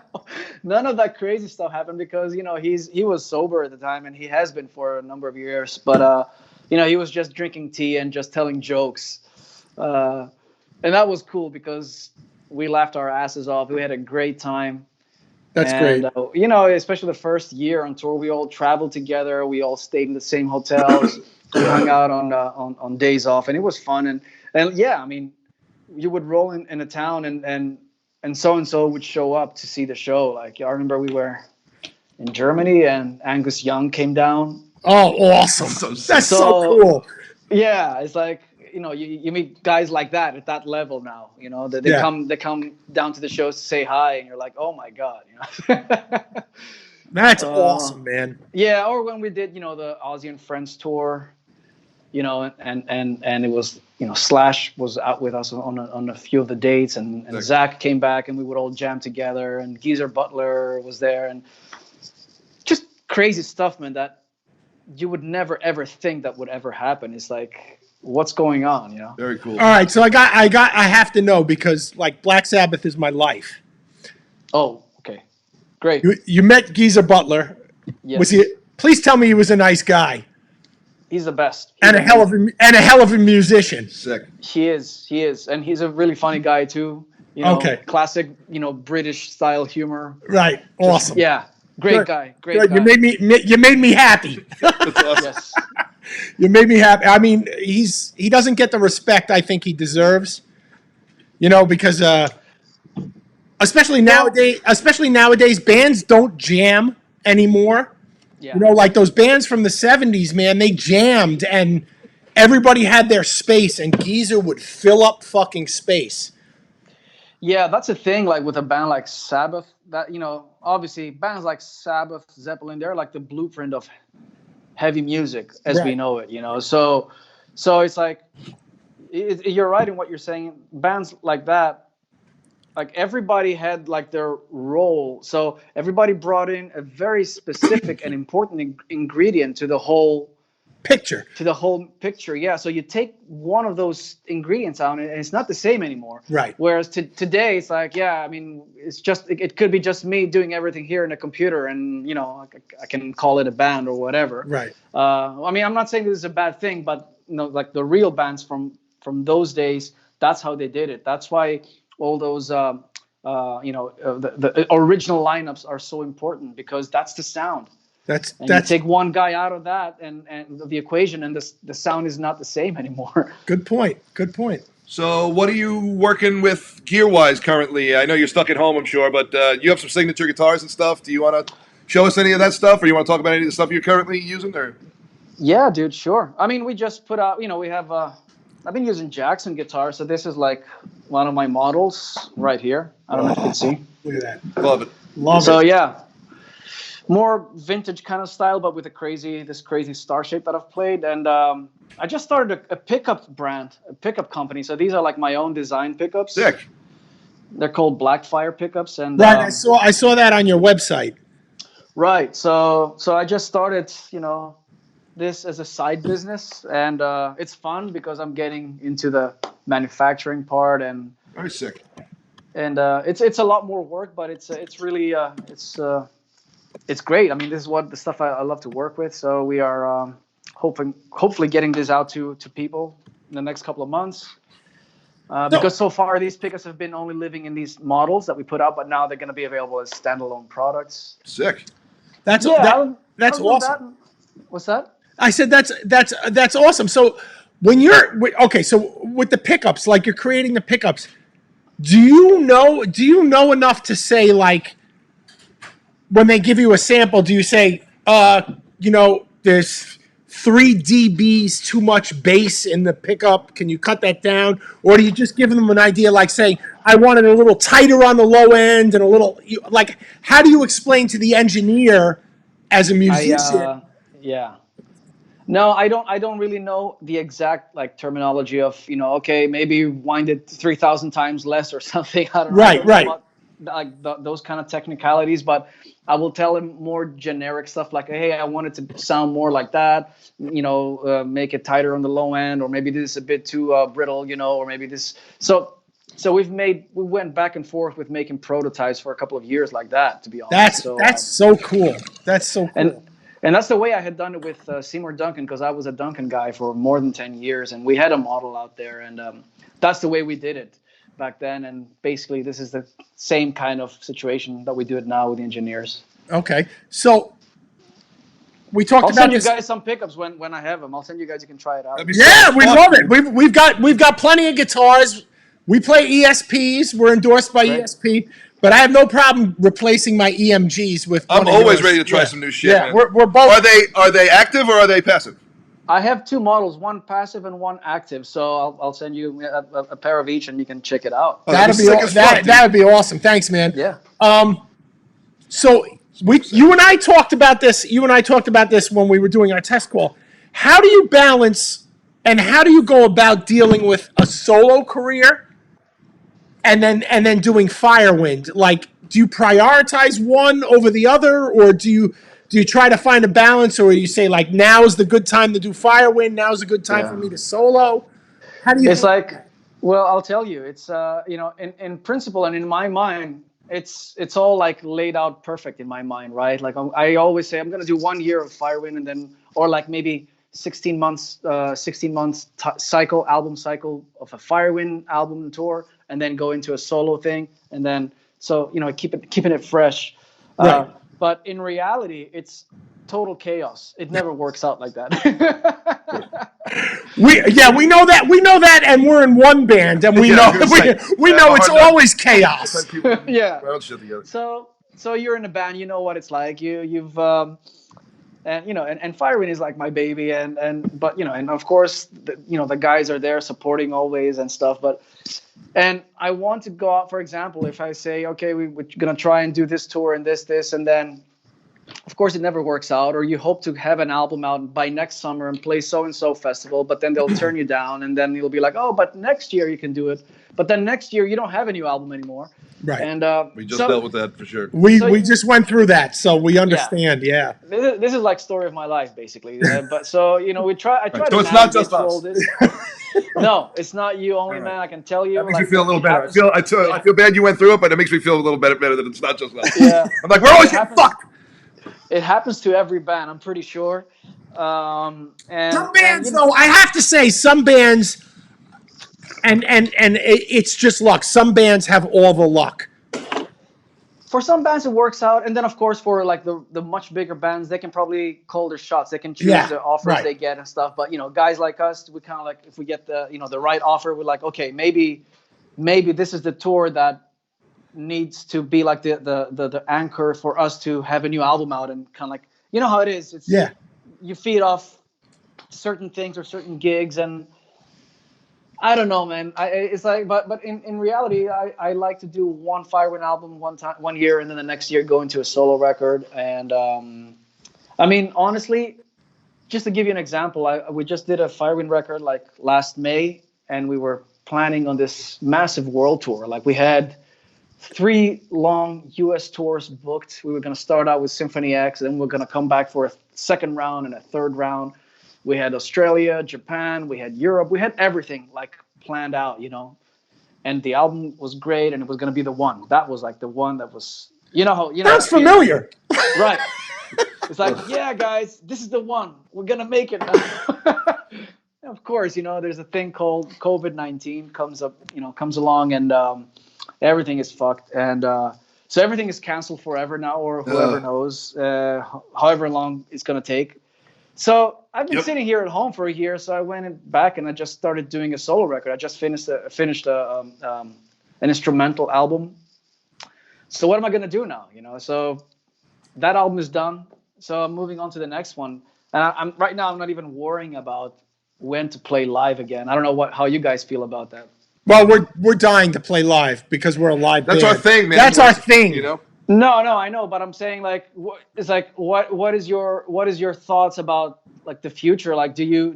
[SPEAKER 3] none of that crazy stuff happened because he was sober at the time, and he has been for a number of years. But he was just drinking tea and just telling jokes, and that was cool because we laughed our asses off. We had a great time.
[SPEAKER 1] That's great.
[SPEAKER 3] Especially the first year on tour, we all traveled together. We all stayed in the same hotels. We hung out on days off, and it was fun. And yeah, I mean, you would roll in a town and so would show up to see the show. Like I remember we were in Germany and Angus Young came down.
[SPEAKER 1] Oh, awesome! That's so cool.
[SPEAKER 3] Yeah, it's like you meet guys like that at that level now. They come down to the shows to say hi, and you're like, oh my god.
[SPEAKER 1] That's awesome, man.
[SPEAKER 3] Yeah, or when we did the Ozzy and Friends tour. And it was, Slash was out with us on a few of the dates, and Zach came back, and we would all jam together, and Geezer Butler was there, and just crazy stuff, man, that you would never ever think that would ever happen. It's like, what's going on,
[SPEAKER 2] Very cool.
[SPEAKER 1] All right, so I have to know, because like Black Sabbath is my life.
[SPEAKER 3] Oh, okay, great.
[SPEAKER 1] You met Geezer Butler.
[SPEAKER 3] Yes.
[SPEAKER 1] Please tell me he was a nice guy.
[SPEAKER 3] He's the best.
[SPEAKER 1] And a hell of a musician.
[SPEAKER 2] Sick.
[SPEAKER 3] He is, and he's a really funny guy too.
[SPEAKER 1] Okay.
[SPEAKER 3] Classic, British style humor.
[SPEAKER 1] Right. Awesome.
[SPEAKER 3] Yeah. Great guy. Great
[SPEAKER 1] Good.
[SPEAKER 3] guy.
[SPEAKER 1] You made me happy.
[SPEAKER 2] That's awesome.
[SPEAKER 3] Yes.
[SPEAKER 1] You made me happy. I mean, he doesn't get the respect I think he deserves. Because especially nowadays, bands don't jam anymore.
[SPEAKER 3] Yeah.
[SPEAKER 1] Like those bands from the 70s, man, they jammed and everybody had their space, and Geezer would fill up fucking space.
[SPEAKER 3] Yeah, that's the thing, like with a band like Sabbath, that, obviously bands like Sabbath, Zeppelin, they're like the blueprint of heavy music as we know it, So it's like, you're right in what you're saying. Bands like that, like everybody had like their role. So everybody brought in a very specific and important ingredient to the whole
[SPEAKER 1] picture.
[SPEAKER 3] Yeah. So you take one of those ingredients out and it's not the same anymore.
[SPEAKER 1] Right.
[SPEAKER 3] Whereas today it's like, yeah, I mean, it's just, it could be just me doing everything here in a computer and, I can call it a band or whatever.
[SPEAKER 1] Right.
[SPEAKER 3] I mean, I'm not saying this is a bad thing, but like the real bands from those days, that's how they did it. That's why all those the original lineups are so important because that's the sound.
[SPEAKER 1] That's
[SPEAKER 3] You take one guy out of that and the equation, and the sound is not the same anymore.
[SPEAKER 1] good point. Good point.
[SPEAKER 2] So, what are you working with gear-wise currently? I know you're stuck at home, I'm sure, but you have some signature guitars and stuff. Do you want to show us any of that stuff, or you want to talk about any of the stuff you're currently using? Or
[SPEAKER 3] Yeah, dude, sure. I mean, we just put out, we have, I've been using Jackson guitars, so this is like one of my models right here. I don't know if you can see.
[SPEAKER 1] Look at that.
[SPEAKER 2] love it.
[SPEAKER 1] Love
[SPEAKER 3] So
[SPEAKER 1] it.
[SPEAKER 3] yeah, more vintage kind of style, but with this crazy star shape that I've played. And I just started a pickup brand, a pickup company. So these are like my own design pickups.
[SPEAKER 2] Sick.
[SPEAKER 3] They're called Blackfire pickups. And
[SPEAKER 1] Right. I saw that on your website.
[SPEAKER 3] right. So I just started, this as a side business, and it's fun because I'm getting into the manufacturing part, and
[SPEAKER 2] Very sick.
[SPEAKER 3] it's a lot more work, but it's really it's great. I mean, this is the stuff I love to work with. So we are hopefully getting this out to people in the next couple of months. Because so far these pickups have been only living in these models that we put out, but now they're going to be available as standalone products.
[SPEAKER 2] Sick.
[SPEAKER 1] That's
[SPEAKER 3] Yeah,
[SPEAKER 1] that's awesome.
[SPEAKER 3] What's that?
[SPEAKER 1] I said that's awesome. So when so with the pickups, like you're creating the pickups, do you know enough to say, like, when they give you a sample, do you say, there's 3 dBs too much bass in the pickup, can you cut that down? Or do you just give them an idea, like saying, I want it a little tighter on the low end and a little, like, how do you explain to the engineer as a musician?
[SPEAKER 3] Yeah. No, I don't really know the exact terminology of, okay, maybe wind it 3,000 times less or something. I don't know.
[SPEAKER 1] Right.
[SPEAKER 3] Those kind of technicalities, but I will tell him more generic stuff like, hey, I want it to sound more like that, make it tighter on the low end, or maybe this is a bit too brittle, or maybe this. So we went back and forth with making prototypes for a couple of years like that, to be honest.
[SPEAKER 1] That's so cool. That's so cool.
[SPEAKER 3] And that's the way I had done it with Seymour Duncan, because I was a Duncan guy for more than 10 years, and we had a model out there, and that's the way we did it back then. And basically, this is the same kind of situation that we do it now with the engineers.
[SPEAKER 1] Okay, so we talked
[SPEAKER 3] I'll
[SPEAKER 1] about
[SPEAKER 3] send you
[SPEAKER 1] this.
[SPEAKER 3] guys some pickups when I have them. I'll send you guys. You can try it out.
[SPEAKER 1] Yeah, we love it. We've got plenty of guitars. We play ESPs. We're endorsed by ESP. But I have no problem replacing my EMGs with.
[SPEAKER 2] I'm always ready to try some new shit.
[SPEAKER 1] Yeah,
[SPEAKER 2] man.
[SPEAKER 1] we're both.
[SPEAKER 2] Are they active or are they passive?
[SPEAKER 3] I have 2 models, one passive and one active. So I'll send you a pair of each, and you can check it out.
[SPEAKER 2] Oh,
[SPEAKER 1] That'd be awesome. Thanks, man.
[SPEAKER 3] Yeah.
[SPEAKER 1] So you and I talked about this. You and I talked about this when we were doing our test call. How do you balance, and how do you go about dealing with a solo career? And then doing Firewind, like, do you prioritize one over the other, or do you try to find a balance, or you say, like, now is the good time to do Firewind, now is a good time for me to solo? How do you?
[SPEAKER 3] It's like, well, I'll tell you, it's in principle and in my mind, it's all like laid out perfect in my mind, right? Like I always say, I'm gonna do 1 year of Firewind, and then, or like maybe 16 months album cycle of a Firewind album tour, and then go into a solo thing, and then keeping it fresh.
[SPEAKER 1] Right.
[SPEAKER 3] But in reality, it's total chaos. It never works out like that.
[SPEAKER 1] we know that, and we're in one band, and we know it's always chaos.
[SPEAKER 3] Yeah. So you're in a band, you know what it's like. You've and Firewind is like my baby, and of course the guys are there supporting always and stuff, and I want to go out, for example, if I say, okay, we're gonna try and do this tour and this, and then of course it never works out, or you hope to have an album out by next summer and play so and so festival, but then they'll turn you down, and then you'll be like, oh, but next year you can do it, but then next year you don't have a new album anymore.
[SPEAKER 1] Right.
[SPEAKER 3] And
[SPEAKER 2] we just dealt with that for sure.
[SPEAKER 1] We just went through that, so we understand. Yeah.
[SPEAKER 3] This is like story of my life, basically. But so I try.
[SPEAKER 2] So it's not just us.
[SPEAKER 3] No, it's not you only, man. I can tell you.
[SPEAKER 2] That makes me feel a little better. I feel bad you went through it, but it makes me feel a little better that it's not just us.
[SPEAKER 3] Yeah.
[SPEAKER 2] I'm like, we're always getting fucked.
[SPEAKER 3] It happens to every band, I'm pretty sure. And
[SPEAKER 1] some bands, though, I have to say, some bands, and it's just luck. Some bands have all the luck.
[SPEAKER 3] for some bands it works out, and then of course for like the much bigger bands, they can probably call their shots. They can choose the offers they get and stuff. But guys like us, we kind of like, if we get the the right offer, we're like, okay, maybe this is the tour that needs to be like the anchor for us to have a new album out, and kind of like, how it is. It's you feed off certain things or certain gigs, and I don't know, man. It's like, but in reality, I like to do one Firewind album one year, and then the next year go into a solo record. And I mean, honestly, just to give you an example, we just did a Firewind record like last May, and we were planning on this massive world tour. Like we had 3 long U.S. tours booked. We were going to start out with Symphony X, and then we're going to come back for a second round and a third round. We had Australia, Japan, we had Europe, we had everything like planned out, and the album was great, and it was going to be the one. That was like the one that was,
[SPEAKER 1] Sounds familiar.
[SPEAKER 3] Right. It's like, yeah, guys, this is the one. We're going to make it now. Of course, there's a thing called COVID-19 comes along, and everything is fucked. And so everything is canceled forever now, or whoever knows, however long it's going to take. So I've been sitting here at home for a year, so I went back and I just started doing a solo record. I just finished an instrumental album. So what am I going to do now? So that album is done. So I'm moving on to the next one. And I'm right now, I'm not even worrying about when to play live again. I don't know how you guys feel about that.
[SPEAKER 1] Well, we're dying to play live because we're a live band.
[SPEAKER 2] That's our thing, man.
[SPEAKER 1] That's our thing.
[SPEAKER 3] No, I know, but I'm saying like, what is your thoughts about like the future? Like, do you?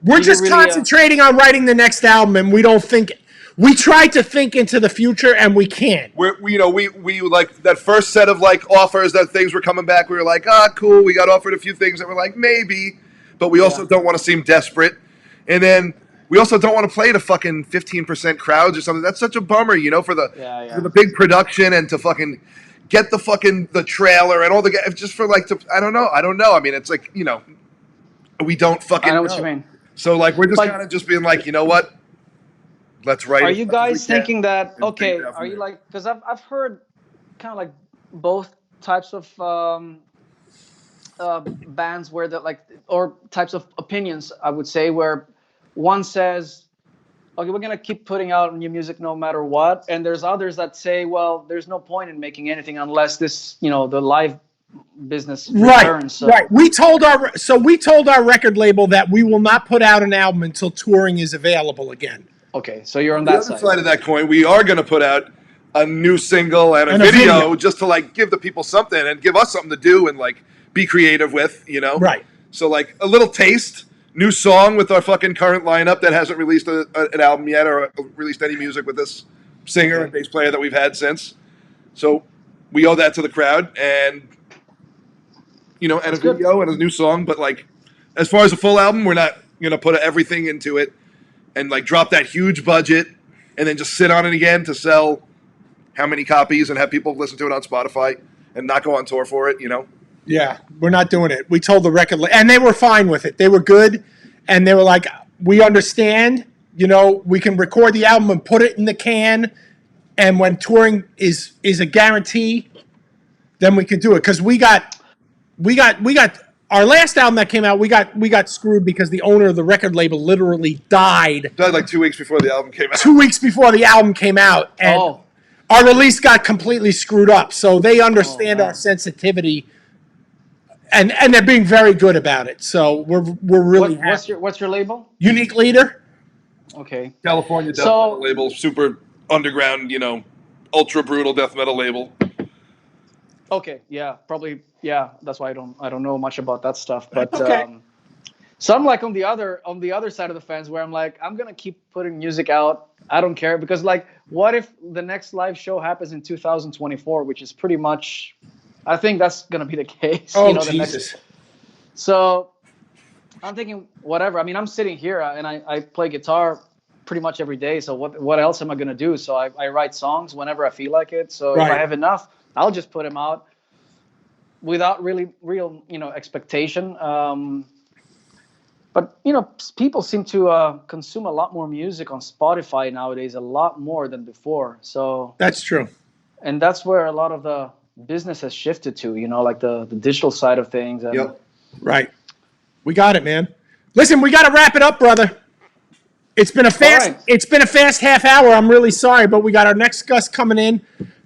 [SPEAKER 1] We're just really, concentrating on writing the next album, and we don't think. We try to think into the future, and we can't.
[SPEAKER 2] We like that first set of like offers that things were coming back. We were like, cool. We got offered a few things that were like maybe, but we also don't want to seem desperate, and then. We also don't want to play to fucking 15% crowds or something. That's such a bummer, for the big production and to fucking get the trailer and all the just for like to I don't know. I mean, it's like we don't fucking.
[SPEAKER 3] I know what you mean.
[SPEAKER 2] So like we're just kind of just being like, you know what? Let's write.
[SPEAKER 3] Are you guys thinking that okay? Are you like, because I've heard kind of like both types of bands where that like, or types of opinions, I would say, where one says, okay, we're going to keep putting out new music no matter what. And there's others that say, well, there's no point in making anything unless this, the live business returns. So.
[SPEAKER 1] Right. We told our record label that we will not put out an album until touring is available again.
[SPEAKER 3] Okay. So you're on that
[SPEAKER 2] side. The other side of that coin, we are going to put out a new single and a video just to like give the people something and give us something to do and like be creative with,
[SPEAKER 1] Right.
[SPEAKER 2] So like a little taste. New song with our fucking current lineup that hasn't released an album yet or released any music with this singer and bass player that we've had since. So we owe that to the crowd and, and a video and a new song. But like, as far as a full album, we're not going to put everything into it and like drop that huge budget and then just sit on it again to sell how many copies and have people listen to it on Spotify and not go on tour for it,
[SPEAKER 1] Yeah, we're not doing it. We told the record label, and they were fine with it. They were good, and they were like, we understand, we can record the album and put it in the can, and when touring is a guarantee, then we can do it. Because we got our last album that came out, we got screwed because the owner of the record label literally died.
[SPEAKER 2] Died like 2 weeks before the album came out.
[SPEAKER 1] 2 weeks before the album came out, and our release got completely screwed up. So they understand our sensitivity. And they're being very good about it, so we're really happy.
[SPEAKER 3] What's your label?
[SPEAKER 1] Unique Leader.
[SPEAKER 3] Okay.
[SPEAKER 2] California death metal label, super underground, ultra brutal death metal label.
[SPEAKER 3] Okay, yeah, probably, yeah. That's why I don't know much about that stuff, but
[SPEAKER 1] okay.
[SPEAKER 3] So I'm like on the other side of the fence where I'm like, I'm gonna keep putting music out. I don't care because like, what if the next live show happens in 2024, which is pretty much. I think that's going to be the case.
[SPEAKER 1] Jesus.
[SPEAKER 3] So I'm thinking, whatever. I mean, I'm sitting here and I play guitar pretty much every day. So what else am I going to do? So I write songs whenever I feel like it. So if I have enough, I'll just put them out without real expectation. But, people seem to consume a lot more music on Spotify nowadays, a lot more than before. So
[SPEAKER 1] that's true.
[SPEAKER 3] and that's where a lot of the business has shifted to. Like the digital side of things. And
[SPEAKER 2] Yep.
[SPEAKER 1] Right. We got it, man. Listen, we got to wrap it up, brother. It's been a fast.
[SPEAKER 3] right.
[SPEAKER 1] It's been a fast half hour. I'm really sorry, but we got our next Gus coming in.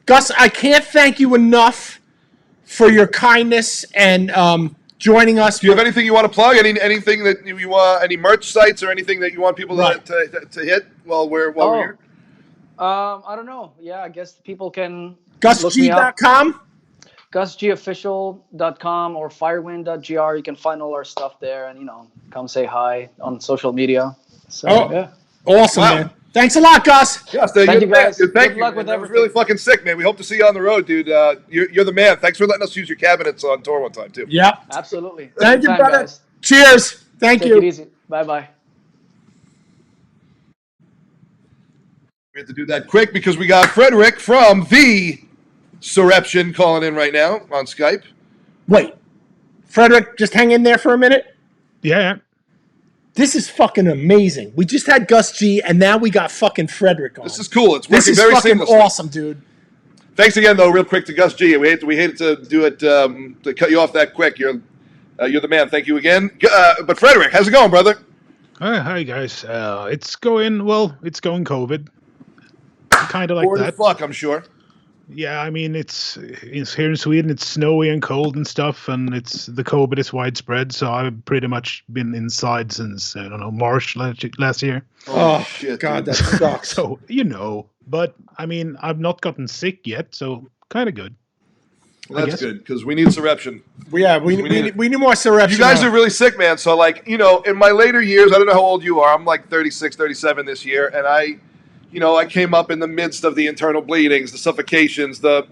[SPEAKER 1] Gus, I can't thank you enough for your kindness and joining us.
[SPEAKER 2] Do you have anything you want to plug? Anything that you want? Any merch sites or anything that you want people to hit while we're here?
[SPEAKER 3] I don't know. Yeah, I guess people can look me up.
[SPEAKER 1] GusG.com.
[SPEAKER 3] GusGofficial.com or Firewind.gr. You can find all our stuff there, and come say hi on social media. So yeah,
[SPEAKER 1] Awesome,
[SPEAKER 2] Wow.
[SPEAKER 1] man. Thanks a lot, Gus.
[SPEAKER 2] Yes,
[SPEAKER 3] Thank you, guys.
[SPEAKER 2] Dude,
[SPEAKER 3] Good luck
[SPEAKER 2] man.
[SPEAKER 3] with
[SPEAKER 2] That was
[SPEAKER 3] everything.
[SPEAKER 2] really fucking sick, man. We hope to see you on the road, dude. You're the man. Thanks for letting us use your cabinets on tour one time, too.
[SPEAKER 1] Yep.
[SPEAKER 3] Absolutely.
[SPEAKER 1] Thank you,
[SPEAKER 3] Anytime,
[SPEAKER 1] brother.
[SPEAKER 3] guys.
[SPEAKER 1] Cheers. Thank
[SPEAKER 3] Take
[SPEAKER 1] you.
[SPEAKER 3] it easy. Bye-bye.
[SPEAKER 2] We have to do that quick because we got Fredrick from the Surreption calling in right now on Skype.
[SPEAKER 1] Wait, Fredrick, just hang in there for a minute.
[SPEAKER 4] Yeah.
[SPEAKER 1] This is fucking amazing. We just had Gus G, and now we got fucking Fredrick on.
[SPEAKER 2] This is cool. It's
[SPEAKER 1] This
[SPEAKER 2] working
[SPEAKER 1] is
[SPEAKER 2] very
[SPEAKER 1] fucking
[SPEAKER 2] seamlessly.
[SPEAKER 1] awesome, dude.
[SPEAKER 2] Thanks again, though, real quick to Gus G. We hated to do it to cut you off that quick. You're the man. Thank you again. But Fredrick, how's it going, brother?
[SPEAKER 4] Hi guys. It's going COVID. Kind of like
[SPEAKER 2] Bored as
[SPEAKER 4] that.
[SPEAKER 2] fuck, I'm sure.
[SPEAKER 4] Yeah, I mean it's here in Sweden. It's snowy and cold and stuff, and the COVID is widespread. So I've pretty much been inside since I don't know March last year.
[SPEAKER 1] Oh,
[SPEAKER 2] shit,
[SPEAKER 1] God,
[SPEAKER 2] dude.
[SPEAKER 1] that sucks.
[SPEAKER 4] So but I mean I've not gotten sick yet, so kind of good.
[SPEAKER 2] Well, that's good because we need Surreption.
[SPEAKER 1] Yeah, we need more Surreption.
[SPEAKER 2] You guys are really sick, man. So, like, in my later years, I don't know how old you are. I'm like 36, 37 this year. And I came up in the midst of the internal bleedings, the suffocations, the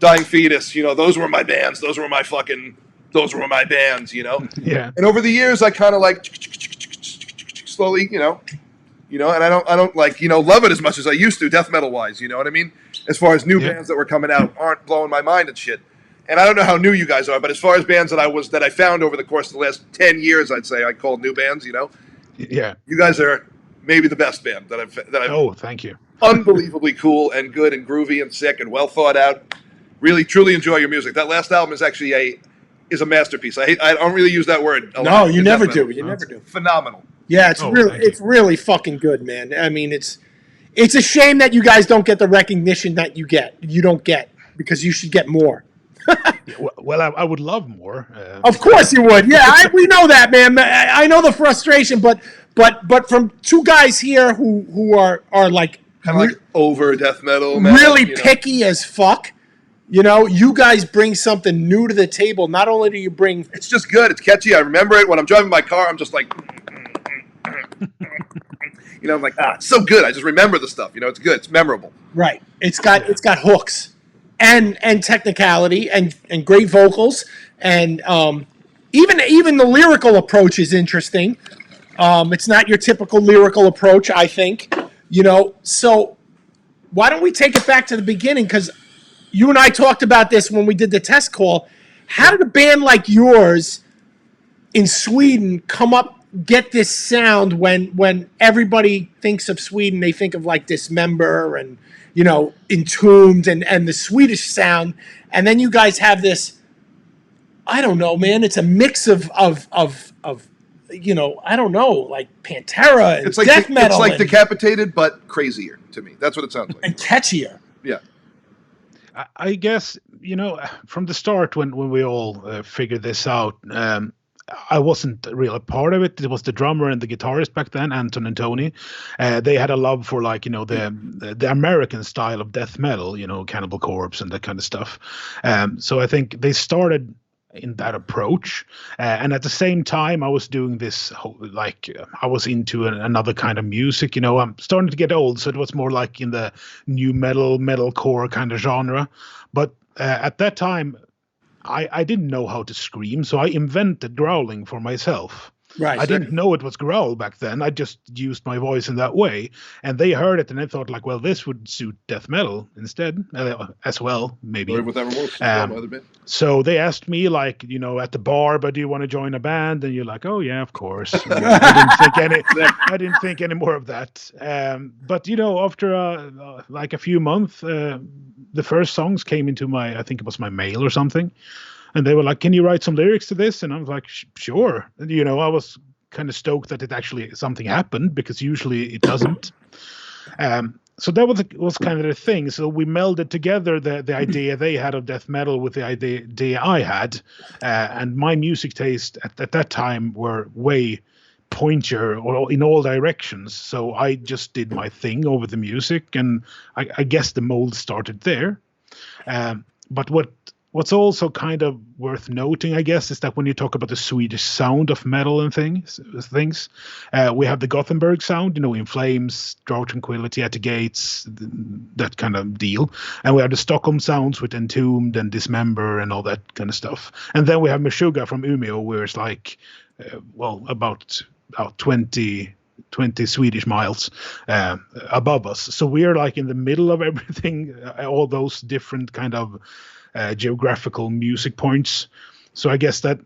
[SPEAKER 2] dying fetus. Those were my bands. Those were my bands,
[SPEAKER 4] Yeah.
[SPEAKER 2] And over the years, I kind of like slowly, and I don't like, love it as much as I used to, death metal wise. You know what I mean? As far as new bands that were coming out aren't blowing my mind and shit. And I don't know how new you guys are, but as far as bands that I found over the course of the last 10 years, I'd say I call new bands,
[SPEAKER 4] Yeah.
[SPEAKER 2] You guys are maybe the best band that I've
[SPEAKER 4] Oh, thank you.
[SPEAKER 2] unbelievably cool and good and groovy and sick and well thought out. Really, truly enjoy your music. That last album is actually a masterpiece. I don't really use that word.
[SPEAKER 1] No, you never do. You never do.
[SPEAKER 2] Phenomenal.
[SPEAKER 1] Yeah, it's really fucking good, man. I mean, it's a shame that you guys don't get the recognition that you don't get because you should get more.
[SPEAKER 4] Well, I would love more.
[SPEAKER 1] Of course you would. Yeah, we know that, man. I know the frustration, but from two guys here who are like
[SPEAKER 2] kind of like over death metal, man,
[SPEAKER 1] really picky as fuck. You guys bring something new to the table. Not only do you bring,
[SPEAKER 2] it's just good. It's catchy. I remember it when I'm driving my car. I'm just like, I'm like, it's so good. I just remember the stuff. It's good. It's memorable.
[SPEAKER 1] Right. It's got hooks. And technicality and great vocals and even the lyrical approach is interesting. It's not your typical lyrical approach, I think. So why don't we take it back to the beginning? Because you and I talked about this when we did the test call. How did a band like yours in Sweden get this sound when everybody thinks of Sweden, they think of like Dismember and Entombed and the Swedish sound, and then you guys have this. I don't know, man. It's a mix of I don't know, like Pantera and
[SPEAKER 2] it's like
[SPEAKER 1] death metal.
[SPEAKER 2] It's like Decapitated, but crazier to me. That's what it sounds like.
[SPEAKER 1] And catchier.
[SPEAKER 2] Yeah.
[SPEAKER 4] I guess from the start when we all figured this out. I wasn't really a part of it. It was the drummer and the guitarist back then, Anton and Tony. They had a love for the American style of death metal, Cannibal Corpse and that kind of stuff. So I think they started in that approach. And at the same time, I was doing this I was into another kind of music. I'm starting to get old, so it was more like in the new metalcore kind of genre. But at that time, I didn't know how to scream, so I invented growling for myself.
[SPEAKER 1] Right.
[SPEAKER 4] I didn't know it was growl back then. I just used my voice in that way, and they heard it and they thought like, well, this would suit death metal instead as well, maybe.
[SPEAKER 2] Or whatever works. My other band.
[SPEAKER 4] So they asked me, like, you know, at the bar, but do you want to join a band? And you're like, oh yeah, of course. I didn't think any more of that. But you know, after like a few months, the first songs came into I think it was my mail or something, and they were like, can you write some lyrics to this? And I was like, sure. And, you know, I was kind of stoked that it actually something happened, because usually it doesn't. So that was kind of the thing. So we melded together the idea they had of death metal with the idea I had, and my music taste at that time were way pointier or in all directions. So I just did my thing over the music, and I guess the mold started there. But what's also kind of worth noting, I guess, is that when you talk about the Swedish sound of metal and things, we have the Gothenburg sound, you know, In Flames, Draw Tranquility at the Gates, that kind of deal. And we have the Stockholm sounds with Entombed and Dismember and all that kind of stuff. And then we have Meshuggah from Umeå, where it's like, about 20 Swedish miles above us. So we're like in the middle of everything, all those different kind of geographical music points. So I guess that,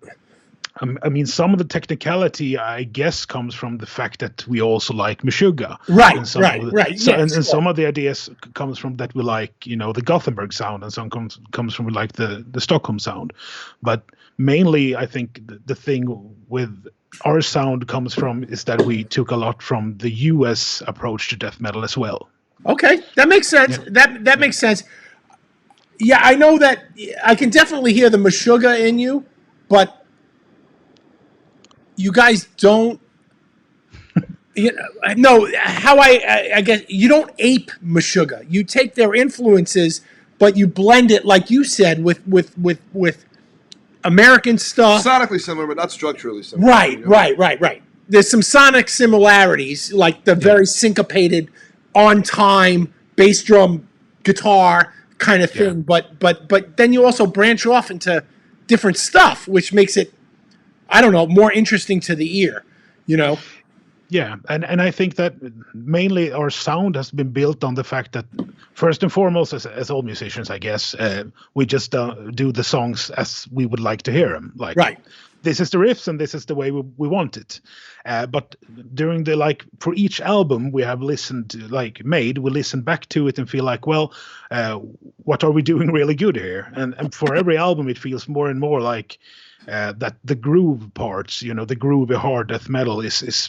[SPEAKER 4] I mean, some of the technicality, I guess, comes from the fact that we also like Meshuggah.
[SPEAKER 1] Right,
[SPEAKER 4] right. So,
[SPEAKER 1] yes,
[SPEAKER 4] and some of the ideas comes from that we like, you know, the Gothenburg sound, and some comes from like the Stockholm sound. But mainly, I think the thing with our sound comes from is that we took a lot from the US approach to death metal as well.
[SPEAKER 1] Okay, that makes sense.
[SPEAKER 4] Yeah.
[SPEAKER 1] That makes sense. Yeah, I know that. I can definitely hear the Meshuggah in you, but you guys don't. You know, no, how I guess you don't ape Meshuggah. You take their influences, but you blend it, like you said, with American stuff.
[SPEAKER 2] Sonically similar, but not structurally similar.
[SPEAKER 1] Right, you know? right. There's some sonic similarities, like the very syncopated, on time bass drum guitar kind of thing. Yeah. But then you also branch off into different stuff, which makes it, I don't know, more interesting to the ear, you know?
[SPEAKER 4] Yeah, and I think that mainly our sound has been built on the fact that, first and foremost, as all musicians, I guess, we just do the songs as we would like to hear them. Like,
[SPEAKER 1] right.
[SPEAKER 4] This is the riffs and this is the way we want it. But during for each album we have listened to, we listen back to it and feel like, well, what are we doing really good here? And for every album it feels more and more like that the groove parts, you know, the groovy hard death metal is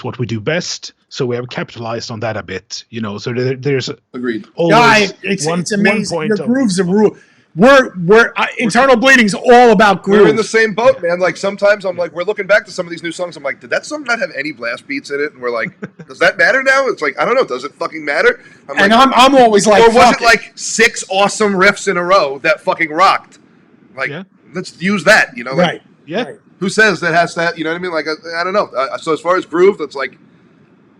[SPEAKER 4] what we do best. So we have capitalized on that a bit, you know. So there's
[SPEAKER 2] agreed.
[SPEAKER 1] It's amazing. Your grooves are rule. We're Internal Bleeding's all about grooves.
[SPEAKER 2] We're in the same boat, man. Like sometimes I'm like, we're looking back to some of these new songs. I'm like, did that song not have any blast beats in it? And we're like, does that matter now? It's like, I don't know. Does it fucking matter?
[SPEAKER 1] I'm always like,
[SPEAKER 2] or was it like 6 awesome riffs in a row that fucking rocked? Like, let's use that. You know, like,
[SPEAKER 1] right? Yeah. Right.
[SPEAKER 2] Who says that has that? You know what I mean? Like, I don't know. So as far as groove, that's like,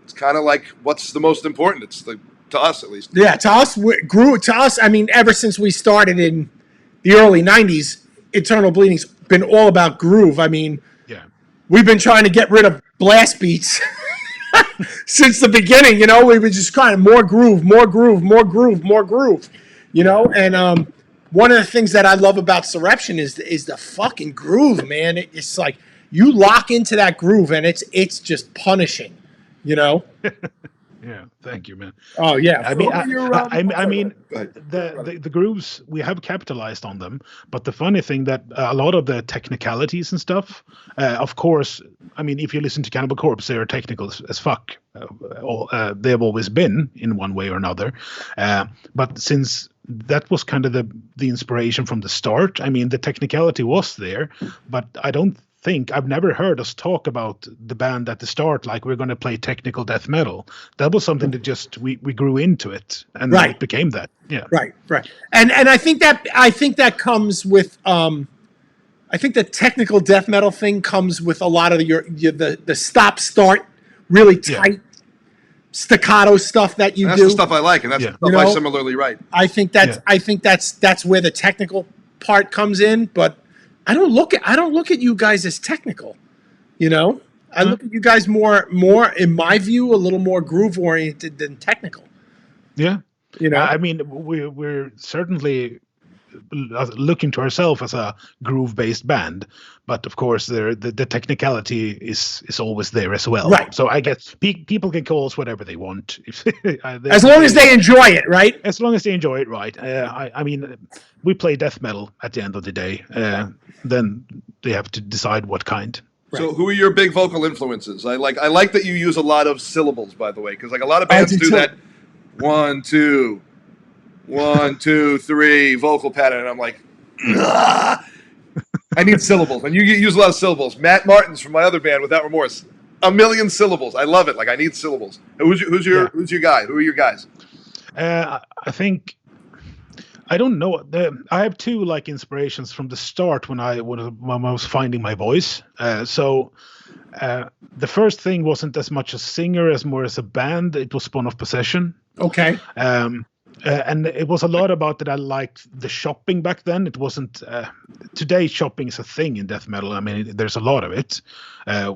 [SPEAKER 2] it's kind of like what's the most important. It's like, to us at least.
[SPEAKER 1] Yeah, to us, I mean, ever since we started in the early 90s, Eternal Bleeding's been all about groove. I mean, we've been trying to get rid of blast beats since the beginning, you know. We were just trying more groove, you know. And one of the things that I love about Surreption is the fucking groove, man. It's like you lock into that groove and it's just punishing, you know.
[SPEAKER 4] Yeah, thank you, man.
[SPEAKER 1] Oh yeah,
[SPEAKER 4] I mean, the grooves, we have capitalized on them, but the funny thing that a lot of the technicalities and stuff, of course, I mean, if you listen to Cannibal Corpse, they are technical as fuck. They have always been in one way or another, but since that was kind of the inspiration from the start, I mean, the technicality was there, but I've never heard us talk about the band at the start like we're going to play technical death metal. That was something that just we grew into it, and it became that. Yeah, right.
[SPEAKER 1] And I think that comes with I think the technical death metal thing comes with a lot of the stop start really tight staccato stuff that you do.
[SPEAKER 2] That's the stuff I like, and that's the stuff I similarly write.
[SPEAKER 1] I think that's where the technical part comes in, but I don't look at you guys as technical. You know, I look at you guys more, in my view, a little more groove oriented than technical.
[SPEAKER 4] Yeah.
[SPEAKER 1] You know,
[SPEAKER 4] I mean, we're certainly looking to ourselves as a groove-based band, but of course, the technicality is always there as well.
[SPEAKER 1] Right.
[SPEAKER 4] So I guess people can call us whatever they want,
[SPEAKER 1] as long as they enjoy it, right?
[SPEAKER 4] As long as they enjoy it, right? I mean, we play death metal at the end of the day. Then they have to decide what kind.
[SPEAKER 2] So, who are your big vocal influences? I like that you use a lot of syllables, by the way, because like a lot of bands do that. 1, 2, 1, 2, 3 vocal pattern, and I'm like, I need syllables, and you use a lot of syllables. Matt Martins from my other band, Without Remorse, 1,000,000 syllables. I love it. Like I need syllables. Who's your guy? Who are your guys?
[SPEAKER 4] I think. I don't know. I have two like inspirations from the start when I was finding my voice. So the first thing wasn't as much a singer as more as a band. It was Spawn of Possession.
[SPEAKER 1] Okay.
[SPEAKER 4] And it was a lot about that I liked the shopping back then. It wasn't today shopping is a thing in death metal. I mean, there's a lot of it,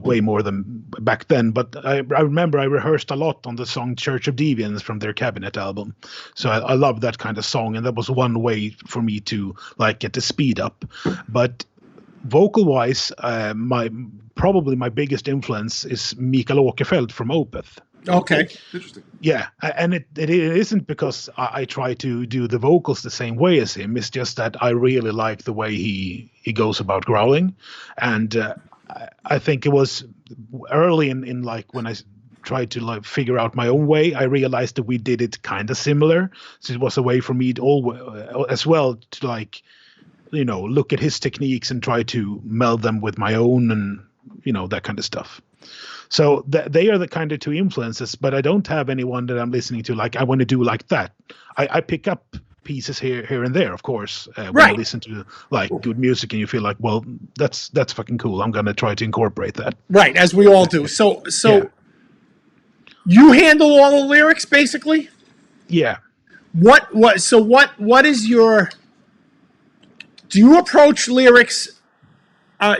[SPEAKER 4] way more than back then. But I remember I rehearsed a lot on the song Church of Deviants from their Cabinet album. So I love that kind of song. And that was one way for me to like get the speed up. But vocal wise, probably my biggest influence is Mikael Åkerfeldt from Opeth.
[SPEAKER 1] Okay.
[SPEAKER 2] Interesting.
[SPEAKER 4] Yeah, and it isn't because I try to do the vocals the same way as him. It's just that I really like the way he goes about growling, and I think it was early in like when I tried to like figure out my own way. I realized that we did it kind of similar, so it was a way for me to as well to like look at his techniques and try to meld them with my own and that kind of stuff. So they are the kind of two influences, but I don't have anyone that I'm listening to like I want to do like that. I pick up pieces here and there, of course, when I listen to like good music and you feel like, well, that's fucking cool. I'm gonna try to incorporate that.
[SPEAKER 1] Right, as we all do. So yeah. You handle all the lyrics basically?
[SPEAKER 4] Yeah.
[SPEAKER 1] What is your? Do you approach lyrics?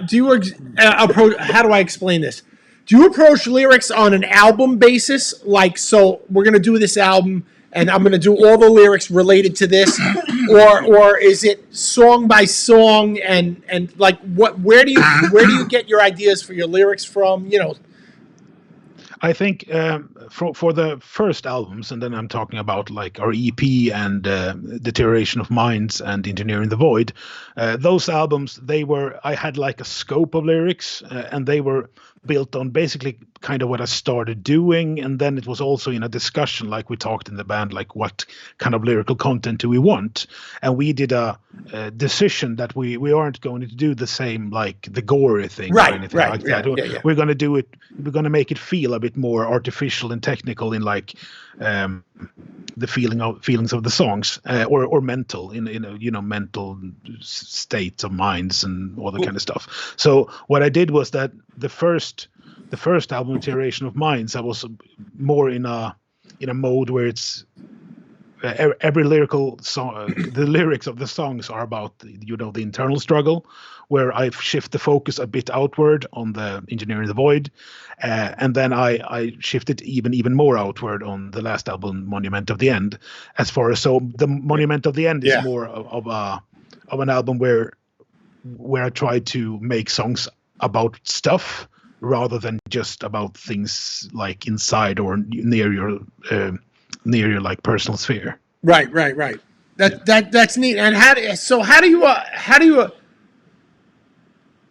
[SPEAKER 1] Do you approach? How do I explain this? Do you approach lyrics on an album basis? Like, so we're going to do this album and I'm going to do all the lyrics related to this? Or is it song by song and like where do you get your ideas for your lyrics from?
[SPEAKER 4] I think for the first albums, and then I'm talking about like our EP and Deterioration of Minds and Engineering the Void, those albums, I had like a scope of lyrics and they were built on basically kind of what I started doing. And then it was also in a discussion, like we talked in the band, like what kind of lyrical content do we want? And we did a decision that we aren't going to do the same, like the gory thing or anything like that. Yeah. We're going to do it. We're going to make it feel a bit more artificial and technical in like the feelings of the songs or mental in mental states of minds and all that kind of stuff. So what I did was that the first album, Deterioration of Minds, I was more in a mode where it's every lyrical song, the lyrics of the songs are about the internal struggle, where I shift the focus a bit outward on the Engineering the Void, and then I shifted even more outward on the last album, Monument of the End. So the Monument of the End is more of an album where I try to make songs about stuff rather than just about things like inside or near your like personal sphere.
[SPEAKER 1] Right. That's neat. And how do you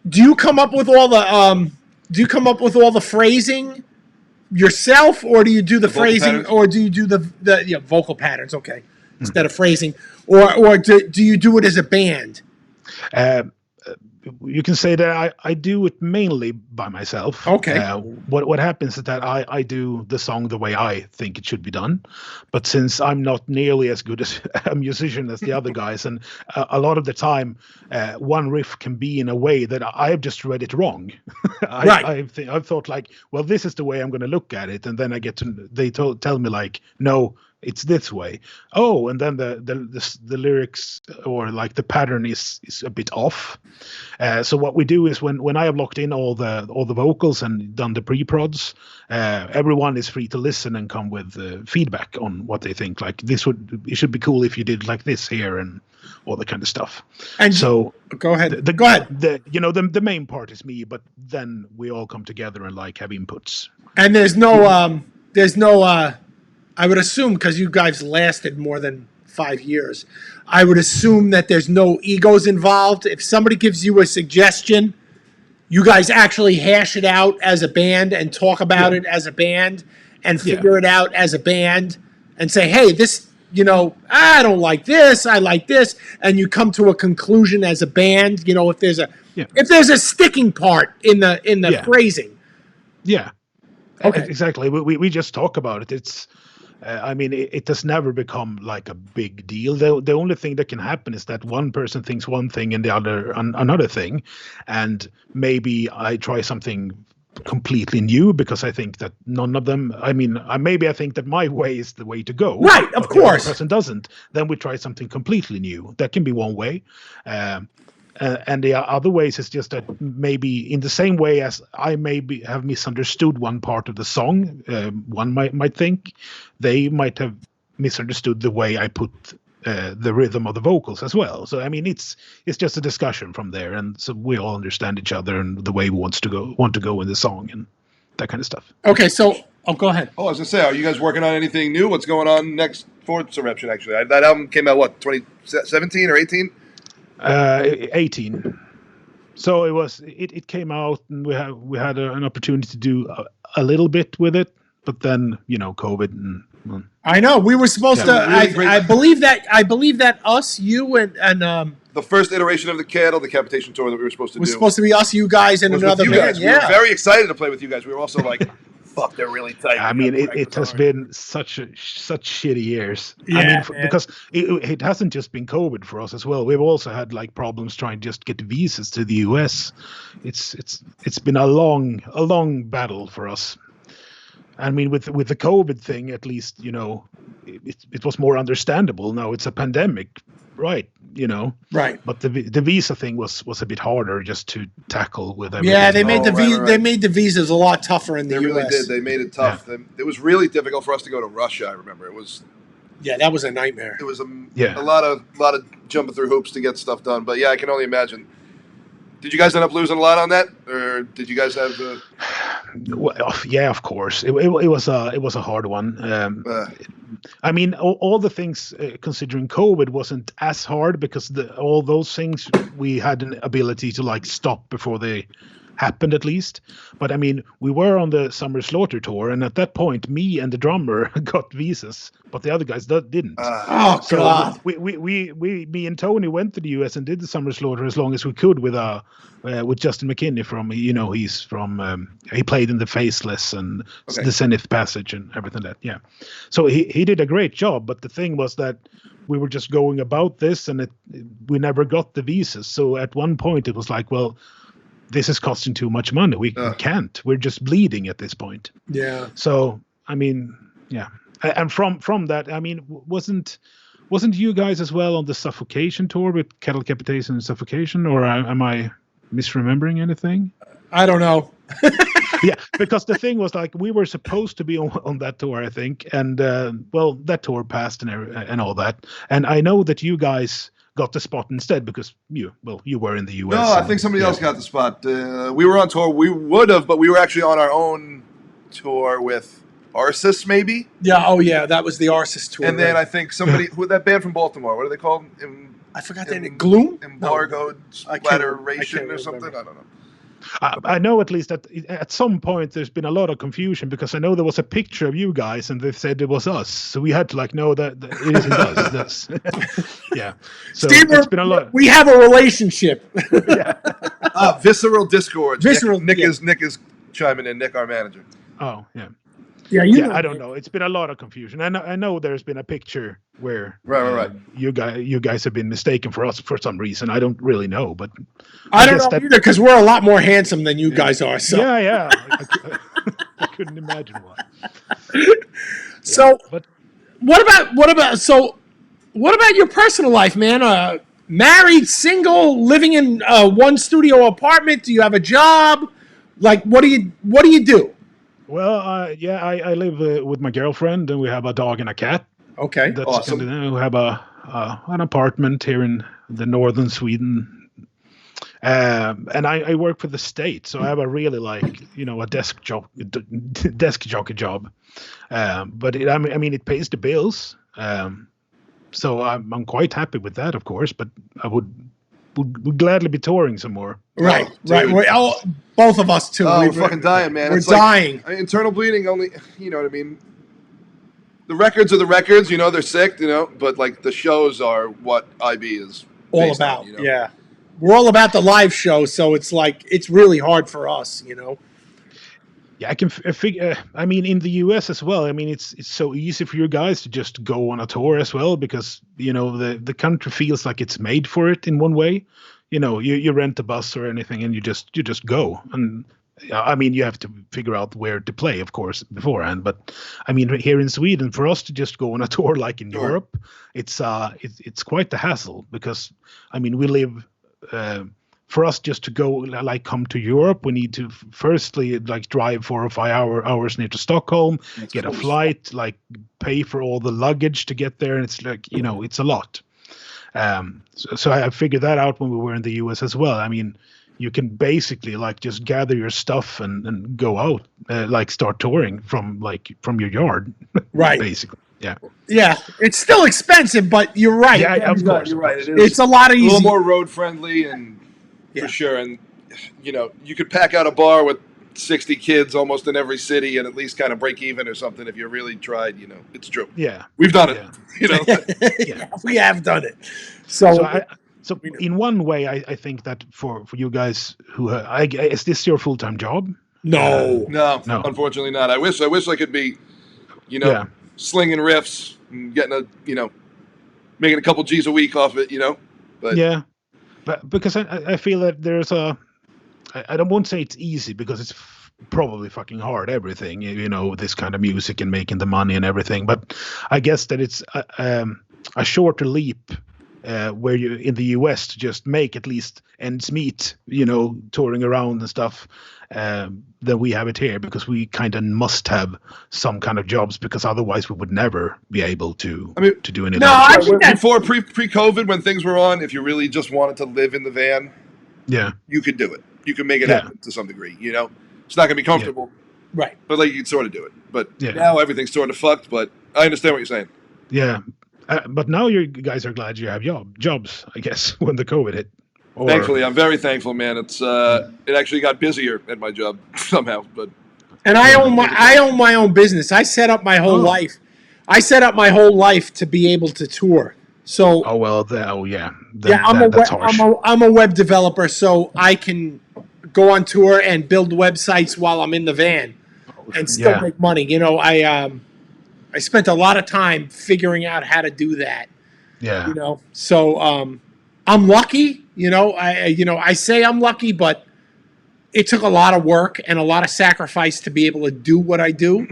[SPEAKER 1] do you come up with all the phrasing yourself, or do you do the phrasing patterns? Or do you do the vocal patterns? Okay, instead of phrasing, or do you do it as a band?
[SPEAKER 4] You can say that I do it mainly by myself.
[SPEAKER 1] Okay.
[SPEAKER 4] What happens is that I do the song the way I think it should be done, but since I'm not nearly as good as a musician as the other guys, and a lot of the time, one riff can be in a way that I've just read it wrong. I've thought like, well, this is the way I'm going to look at it, and then they tell me like, no, it's this way. Oh, and then the lyrics or like the pattern is a bit off. So what we do is when I have locked in all the vocals and done the pre-prods, everyone is free to listen and come with feedback on what they think. Like it should be cool if you did like this here and all that kind of stuff. And so
[SPEAKER 1] go ahead.
[SPEAKER 4] Go ahead. The main part is me, but then we all come together and like have inputs.
[SPEAKER 1] And there's no I would assume, because you guys lasted more than 5 years, I would assume that there's no egos involved. If somebody gives you a suggestion, you guys actually hash it out as a band and talk about it as a band and figure it out as a band and say, hey, this, I don't like this, I like this, and you come to a conclusion as a band, if there's a sticking part in the phrasing.
[SPEAKER 4] Yeah.
[SPEAKER 1] Okay.
[SPEAKER 4] Exactly. We just talk about it. It's it has never become like a big deal. The only thing that can happen is that one person thinks one thing and the other another thing, and maybe I try something completely new because I think that none of them. I think that my way is the way to go.
[SPEAKER 1] Right, of course.
[SPEAKER 4] The other person doesn't. Then we try something completely new. That can be one way. And the other ways is just that maybe in the same way as I maybe have misunderstood one part of the song, one might think they might have misunderstood the way I put the rhythm of the vocals as well. So it's just a discussion from there, and so we all understand each other and the way we want to go in the song and that kind of stuff.
[SPEAKER 1] Okay, so go ahead.
[SPEAKER 2] Oh, I was gonna say, are you guys working on anything new? What's going on next for Surreption? Actually, that album came out 2017 or 18?
[SPEAKER 4] 18. So it came out and we had an opportunity to do a little bit with it, but then COVID and
[SPEAKER 1] I know we were supposed to.
[SPEAKER 2] Really
[SPEAKER 1] I believe that us, you, and
[SPEAKER 2] the first iteration of the Cattle Decapitation tour that we were supposed to do
[SPEAKER 1] was supposed to be us, you guys, and another band.
[SPEAKER 2] We were very excited to play with you guys. We were also like, fuck, they're really tight.
[SPEAKER 4] It has been such shitty years. Because it hasn't just been COVID for us as well. We've also had like problems trying to just get visas to the US. It's been a long battle for us. With the COVID thing, at least it was more understandable. Now it's a pandemic, right?
[SPEAKER 1] Right.
[SPEAKER 4] But the visa thing was a bit harder just to tackle with everything.
[SPEAKER 1] Yeah, they made they made the visas a lot tougher in the US.
[SPEAKER 2] They really did. They made it tough. Yeah. It was really difficult for us to go to Russia. I remember it was.
[SPEAKER 1] Yeah, that was a nightmare.
[SPEAKER 2] It was a lot of jumping through hoops to get stuff done. But yeah, I can only imagine. Did you guys end up losing a lot on that, or did you guys have the?
[SPEAKER 4] Well, yeah, of course. It was a hard one. All the things considering COVID wasn't as hard because all those things we had an ability to like stop before they happened at least. But we were on the Summer Slaughter tour, and at that point, me and the drummer got visas, but the other guys didn't. So
[SPEAKER 1] God!
[SPEAKER 4] Me and Tony went to the US and did the Summer Slaughter as long as we could with Justin McKinney from he's from he played in the Faceless and the Zenith Passage and everything that so he did a great job, but the thing was that we were just going about this and we never got the visas. So at one point it was like, well, this is costing too much money. We can't. We're just bleeding at this point.
[SPEAKER 1] Yeah.
[SPEAKER 4] So yeah. And from that, wasn't you guys as well on the Suffocation tour with Cattle Decapitation and Suffocation, or am I misremembering anything?
[SPEAKER 1] I don't know.
[SPEAKER 4] Yeah, because the thing was like we were supposed to be on that tour, I think, and that tour passed and all that. And I know that you guys got the spot instead because you were in the US.
[SPEAKER 2] No, I think somebody else got the spot. We were on tour. We would have, but we were actually on our own tour with Arsis, maybe.
[SPEAKER 1] Yeah. Oh, yeah. That was the Arsis tour.
[SPEAKER 2] And then I think somebody that band from Baltimore. What are they called?
[SPEAKER 1] I forgot their name. Gloom.
[SPEAKER 2] Embargoed Splatteration or something. I don't know.
[SPEAKER 4] I know at least that at some point there's been a lot of confusion because I know there was a picture of you guys and they said it was us, so we had to no, that it isn't us. That's yeah. So
[SPEAKER 1] Steve,
[SPEAKER 4] it's been a lot.
[SPEAKER 1] We have a relationship.
[SPEAKER 2] Yeah. Visceral Discord. Nick is chiming in. Nick, our manager.
[SPEAKER 4] Oh yeah.
[SPEAKER 1] Yeah,
[SPEAKER 4] I don't know. It's been a lot of confusion. I know there's been a picture where
[SPEAKER 2] right.
[SPEAKER 4] You guys have been mistaken for us for some reason. I don't really know, but
[SPEAKER 1] I don't know either because we're a lot more handsome than you guys are. So
[SPEAKER 4] yeah. I couldn't imagine why.
[SPEAKER 1] So, What about your personal life, man? Married, single, living in one studio apartment? Do you have a job? Like, what do you do?
[SPEAKER 4] Well, I live with my girlfriend, and we have a dog and a cat.
[SPEAKER 1] Okay.
[SPEAKER 4] That's
[SPEAKER 2] Awesome.
[SPEAKER 4] we have an apartment here in the northern Sweden, and I work for the state, so I have a really a desk jockey job. But I mean, it pays the bills. So I'm quite happy with that, of course. But I would gladly be touring some more.
[SPEAKER 1] Right.
[SPEAKER 2] dude.
[SPEAKER 1] We're both of us too.
[SPEAKER 2] Oh, we're fucking dying, man.
[SPEAKER 1] We're
[SPEAKER 2] It's like,
[SPEAKER 1] dying.
[SPEAKER 2] internal bleeding only, you know what I mean? The records are the records, they're sick, but like the shows are what IB is
[SPEAKER 1] All
[SPEAKER 2] based
[SPEAKER 1] about.
[SPEAKER 2] on,
[SPEAKER 1] Yeah. We're all about the live show, so it's like it's really hard for us,
[SPEAKER 4] Yeah, I can figure. I mean, in the US as well. I mean, it's so easy for you guys to just go on a tour as well because the country feels like it's made for it in one way. You rent a bus or anything and you just go. And I mean, you have to figure out where to play, of course, beforehand. But I mean, here in Sweden, for us to just go on a tour like in
[SPEAKER 2] Sure.
[SPEAKER 4] Europe, it's quite the hassle because I mean, we live. For us just to go come to Europe, we need to firstly drive 4 or 5 hours near to Stockholm, get a flight, pay for all the luggage to get there, and it's it's a lot. So I figured that out when we were in the US as well. I mean, you can basically just gather your stuff and go out, start touring from your yard,
[SPEAKER 1] Right.
[SPEAKER 4] basically. Yeah.
[SPEAKER 1] Yeah. It's still expensive, but you're right.
[SPEAKER 4] Yeah, of course.
[SPEAKER 2] You're right. It is
[SPEAKER 1] It's a lot
[SPEAKER 2] a
[SPEAKER 1] easier.
[SPEAKER 2] little more road friendly and
[SPEAKER 1] Yeah.
[SPEAKER 2] for sure. And you could pack out a bar with 60 kids almost in every city and at least kind of break even or something if you really tried. It's true.
[SPEAKER 4] Yeah.
[SPEAKER 2] We've done it.
[SPEAKER 4] Yeah.
[SPEAKER 1] Yeah, we have done it. So,
[SPEAKER 4] In one way, I think that for you guys who is this your full-time job?
[SPEAKER 1] no.
[SPEAKER 2] No,
[SPEAKER 4] No.
[SPEAKER 2] unfortunately not. I wish I could be,
[SPEAKER 4] Yeah.
[SPEAKER 2] slinging riffs and getting making a couple G's a week off it, But
[SPEAKER 4] Yeah, but because I feel that there's I don't want to say it's easy because it's probably fucking hard, everything, this kind of music and making the money and everything. But I guess that it's a shorter leap where you in the US to just make at least ends meet, touring around and stuff, than we have it here because we kind of must have some kind of jobs because otherwise we would never be able to do anything.
[SPEAKER 1] No, I think that
[SPEAKER 2] before pre-COVID when things were on, if you really just wanted to live in the van,
[SPEAKER 4] Yeah.
[SPEAKER 2] you could do it. You can make it
[SPEAKER 4] Yeah.
[SPEAKER 2] happen to some degree, It's not going to be comfortable,
[SPEAKER 1] right.
[SPEAKER 2] but you can sort of do it. But
[SPEAKER 4] Yeah.
[SPEAKER 2] now everything's sort of fucked, but I understand what you're saying.
[SPEAKER 4] Yeah. But now you guys are glad you have jobs, I guess, when the COVID hit. Or-
[SPEAKER 2] Thankfully, I'm very thankful, man. It's it actually got busier at my job somehow, but
[SPEAKER 1] And I own my own business. I set up my whole life. I set up my whole life to be able to tour. So
[SPEAKER 4] Oh well, yeah.
[SPEAKER 1] I'm a web developer, so I can go on tour and build websites while I'm in the van and still
[SPEAKER 4] Yeah.
[SPEAKER 1] make money. I spent a lot of time figuring out how to do that.
[SPEAKER 4] Yeah.
[SPEAKER 1] So I'm lucky. I say I'm lucky, but it took a lot of work and a lot of sacrifice to be able to do what I do.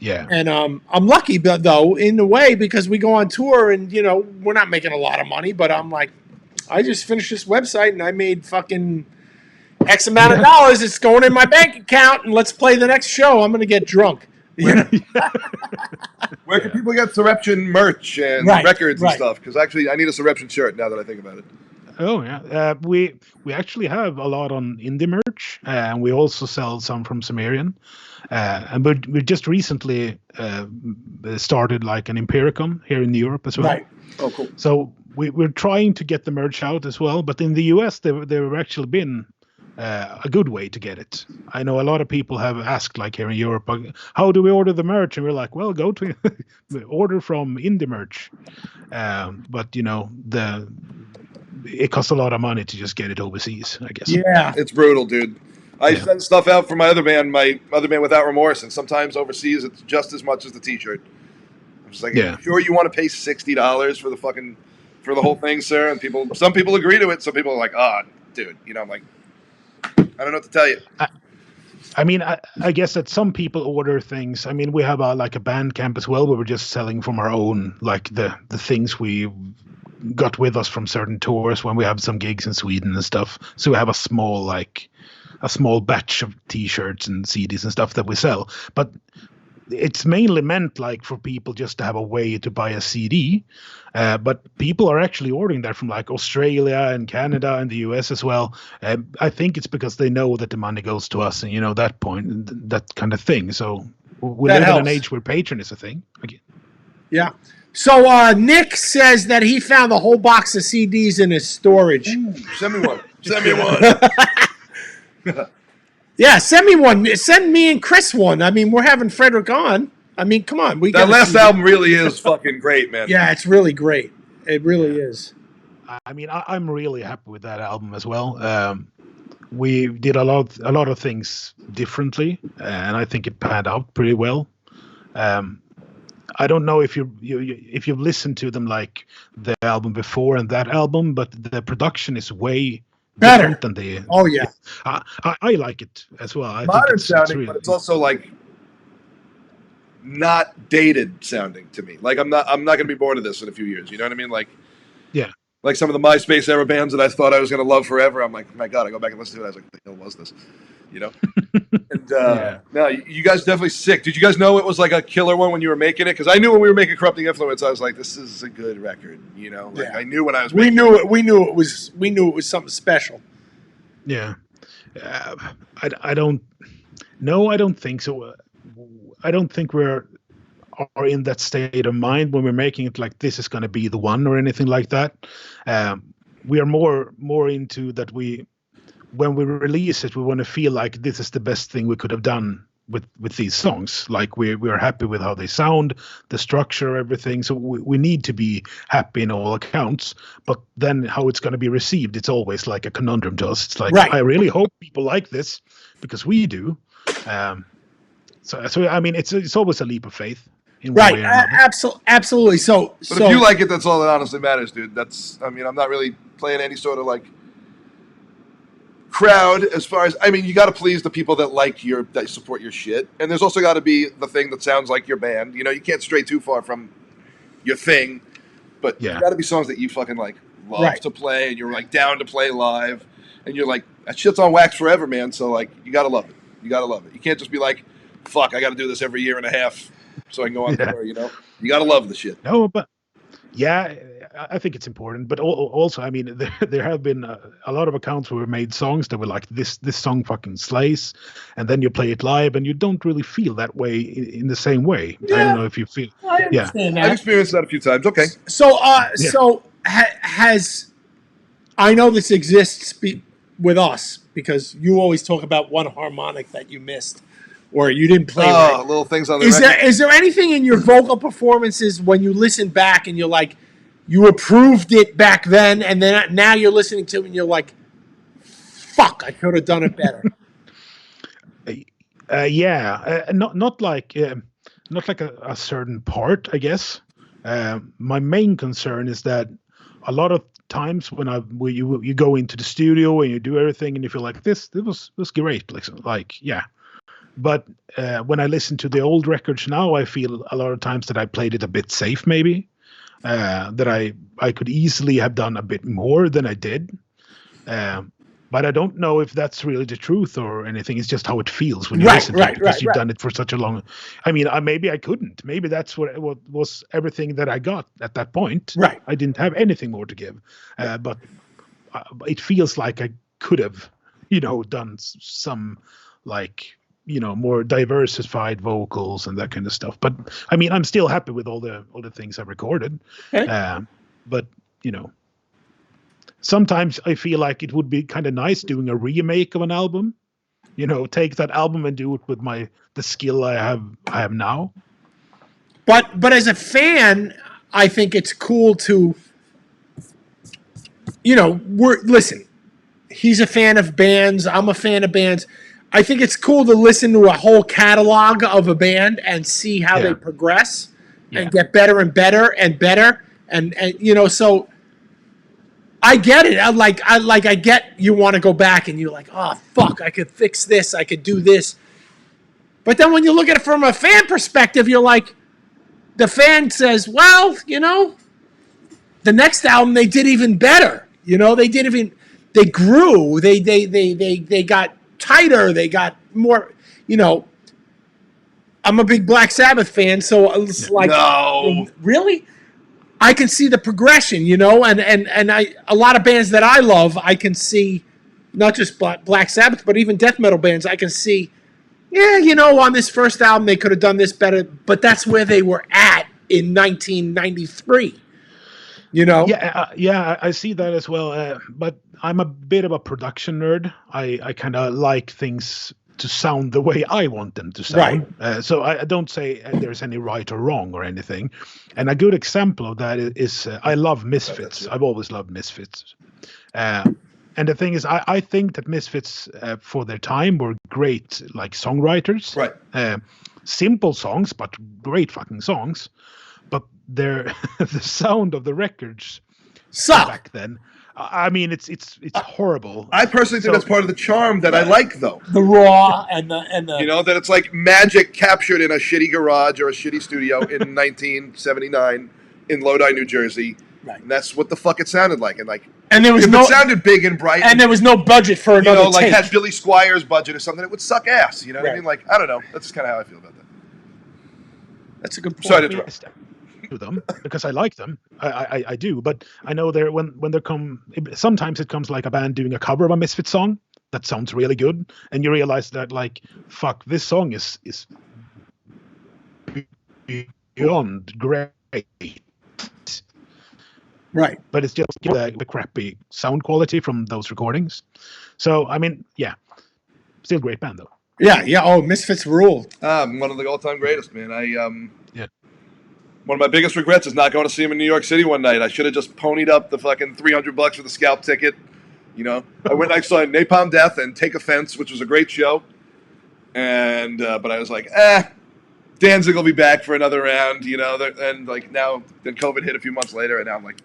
[SPEAKER 4] Yeah.
[SPEAKER 1] And I'm lucky, though, in a way, because we go on tour and, we're not making a lot of money, but I'm like, I just finished this website and I made fucking X amount of dollars. It's going in my bank account and let's play the next show. I'm going to get drunk.
[SPEAKER 2] where can people get Surreption merch and records and stuff? Because actually, I need a Surreption shirt now that I think about it.
[SPEAKER 4] Oh yeah. We actually have a lot on indie merch, and we also sell some from Sumerian. And we just recently started an Empiricon here in Europe as well.
[SPEAKER 1] Right.
[SPEAKER 2] Oh, cool.
[SPEAKER 4] So we're trying to get the merch out as well. But in the US, they've actually been a good way to get it. I know a lot of people have asked, here in Europe, how do we order the merch? And we're like, well, go to order from indie merch. But it costs a lot of money to just get it overseas, I guess.
[SPEAKER 1] Yeah.
[SPEAKER 2] It's brutal, dude. I send stuff out for my other band Without Remorse, and sometimes overseas it's just as much as the T-shirt. I'm just like,
[SPEAKER 4] Yeah.
[SPEAKER 2] sure you want to pay $60 for the whole thing, sir? And some people agree to it. Some people are like, dude, I'm like, I don't know what to tell you.
[SPEAKER 4] I mean, I guess that some people order things. I mean, we have a band camp as well, where we're just selling from our own, like the things we got with us from certain tours when we have some gigs in Sweden and stuff. So we have a small batch of T-shirts and CDs and stuff that we sell. But it's mainly meant like for people just to have a way to buy a CD. But people are actually ordering that from like Australia and Canada and the US as well. I think it's because they know that the money goes to us, and that point, that kind of thing. So we live in an age where Patreon is a thing. Okay.
[SPEAKER 1] Yeah. So Nick says that he found a whole box of CDs in his storage.
[SPEAKER 2] Send me one. Send me one.
[SPEAKER 1] Yeah, send me one. Send me and Chris one. I mean, we're having Fredrick on. I mean, come on.
[SPEAKER 2] That last album really is fucking great, man.
[SPEAKER 1] Yeah, it's really great. It really is.
[SPEAKER 4] I mean, I'm really happy with that album as well. We did a lot of things differently, and I think it panned out pretty well. I don't know if you've listened to them, like the album before and that album, but the production is way
[SPEAKER 1] better
[SPEAKER 4] different than the.
[SPEAKER 1] Oh yeah,
[SPEAKER 4] I like it as well. I
[SPEAKER 2] Modern
[SPEAKER 4] think
[SPEAKER 2] sounding,
[SPEAKER 4] really,
[SPEAKER 2] but it's also like not dated sounding to me. Like I'm not gonna be bored of this in a few years. You know what I mean? Like
[SPEAKER 4] yeah.
[SPEAKER 2] Like some of the MySpace era bands that I thought I was gonna love forever. I'm like, my God, I go back and listen to it. I was like, what the hell was this? And no, you guys definitely sick. Did you guys know it was like a killer one when you were making it? Because I knew when we were making Corrupting Influence, I was like, this is a good record. I knew when I was.
[SPEAKER 1] We knew it was something special.
[SPEAKER 4] Yeah, I don't. No, I don't think so. I don't think we're in that state of mind when we're making it like this is going to be the one or anything like that. We are more into that. When we release it, we want to feel like this is the best thing we could have done with these songs. Like we are happy with how they sound, the structure, everything. So we need to be happy in all accounts. But then how it's going to be received, it's always like a conundrum to us. It's like, right. I really hope people like this because we do. So I mean, it's always a leap of faith.
[SPEAKER 1] Right, absolutely. So
[SPEAKER 2] if you like it, that's all that honestly matters, dude. I'm not really playing any sort of like crowd as far as, you got to please the people that support your shit, and there's also got to be the thing that sounds like your band. You can't stray too far from your thing, but you got to be songs that you fucking like love to play, and you're like down to play live, and you're like, that shit's on wax forever, man. So like, you got to love it. You got to love it. You can't just be like, fuck, I got to do this every year and a half so I can go on tour. You got to love the shit.
[SPEAKER 4] No, but yeah, I think it's important. But also, I mean, there have been a lot of accounts where we made songs that were like, this song fucking slays, and then you play it live and you don't really feel that way in the same way. Yeah. I don't know if you feel.
[SPEAKER 1] I understand that.
[SPEAKER 2] I've experienced that a few times. Okay.
[SPEAKER 1] So, has I know this exists with us because you always talk about one harmonic that you missed. Or you didn't play right.
[SPEAKER 2] Little things on the
[SPEAKER 1] record. Is there anything in your vocal performances when you listen back and you're like, you approved it back then, and then now you're listening to it and you're like, fuck, I could have done it better.
[SPEAKER 4] Not like a certain part, I guess. My main concern is that a lot of times when you go into the studio and you do everything and you feel like this was great, like yeah. But when I listen to the old records now, I feel a lot of times that I played it a bit safe, maybe. That I could easily have done a bit more than I did. But I don't know if that's really the truth or anything. It's just how it feels when you listen to it because you've done it for such a long. I mean, maybe I couldn't. Maybe that's what was everything that I got at that point.
[SPEAKER 1] Right.
[SPEAKER 4] I didn't have anything more to give. But it feels like I could have, done some like. More diversified vocals and that kind of stuff. But I mean, I'm still happy with all the things I've recorded. Okay. But sometimes I feel like it would be kind of nice doing a remake of an album. Take that album and do it with the skill I have now.
[SPEAKER 1] But as a fan, I think it's cool to, listen. He's a fan of bands. I'm a fan of bands. I think it's cool to listen to a whole catalog of a band and see how they progress and get better and better and better. And so I get it. I get you want to go back and you're like, oh fuck, I could fix this, I could do this. But then when you look at it from a fan perspective, you're like, the fan says, well, the next album they did even better. They grew, they got tighter, they got more. I'm a big Black Sabbath fan, so it's like,
[SPEAKER 2] No.
[SPEAKER 1] really? I can see the progression, and a lot of bands that I love, I can see, not just Black Sabbath, but even death metal bands, I can see, on this first album they could have done this better, but that's where they were at in 1993.
[SPEAKER 4] Yeah, I see that as well. But I'm a bit of a production nerd. I kind of like things to sound the way I want them to sound.
[SPEAKER 1] Right.
[SPEAKER 4] So I don't say there's any right or wrong or anything. And a good example of that is I love Misfits. I've always loved Misfits. And the thing is, I think that Misfits for their time were great, like songwriters.
[SPEAKER 2] Right.
[SPEAKER 4] Simple songs, but great fucking songs. But the sound of the records
[SPEAKER 1] Suck.
[SPEAKER 4] back then. I mean, it's horrible.
[SPEAKER 2] I personally think that's part of the charm that I like, though.
[SPEAKER 1] The raw and the
[SPEAKER 2] That it's like magic captured in a shitty garage or a shitty studio in 1979 in Lodi, New Jersey.
[SPEAKER 1] Right.
[SPEAKER 2] And that's what the fuck it sounded like.
[SPEAKER 1] And there was
[SPEAKER 2] if it sounded big and bright,
[SPEAKER 1] and there was no budget for another take.
[SPEAKER 2] had Billy Squires budget or something, it would suck ass. You know what I mean? Like, I don't know. That's just kind of how I feel about that.
[SPEAKER 1] That's a good point.
[SPEAKER 2] Sorry to interrupt.
[SPEAKER 4] To them because I like them. I do, but I know when they come. Sometimes it comes like a band doing a cover of a Misfit song that sounds really good, and you realize that like, fuck, this song is beyond great.
[SPEAKER 1] Right.
[SPEAKER 4] But it's just the crappy sound quality from those recordings. So I mean, yeah, still great band though.
[SPEAKER 1] Yeah. Oh, Misfits rule.
[SPEAKER 2] One of the all-time greatest, man. One of my biggest regrets is not going to see him in New York City one night. I should have just ponied up the fucking $300 for the scalp ticket. I went. I saw Napalm Death and Take Offense, which was a great show. And but I was like, Danzig will be back for another round. And like now, then COVID hit a few months later, and now I'm like,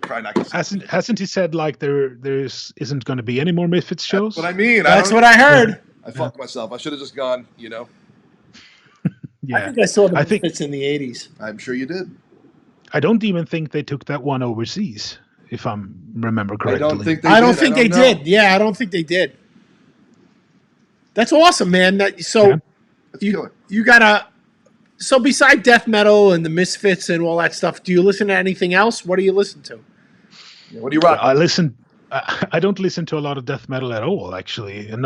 [SPEAKER 2] probably not going to see.
[SPEAKER 4] Hasn't he said like there isn't going to be any more Misfits shows?
[SPEAKER 2] That's what I mean.
[SPEAKER 1] That's what I heard.
[SPEAKER 2] I fucked myself. I should have just gone.
[SPEAKER 4] Yeah.
[SPEAKER 1] I think I saw the Misfits in the 80s.
[SPEAKER 2] I'm sure you did.
[SPEAKER 4] I don't even think they took that one overseas, if I remember correctly.
[SPEAKER 2] I don't
[SPEAKER 1] think they did. Yeah, I don't think they did. That's awesome, man. You gotta. So beside death metal and the Misfits and all that stuff, do you listen to anything else? What do you listen to?
[SPEAKER 2] What do you rock?
[SPEAKER 4] I don't listen to a lot of death metal at all, actually. And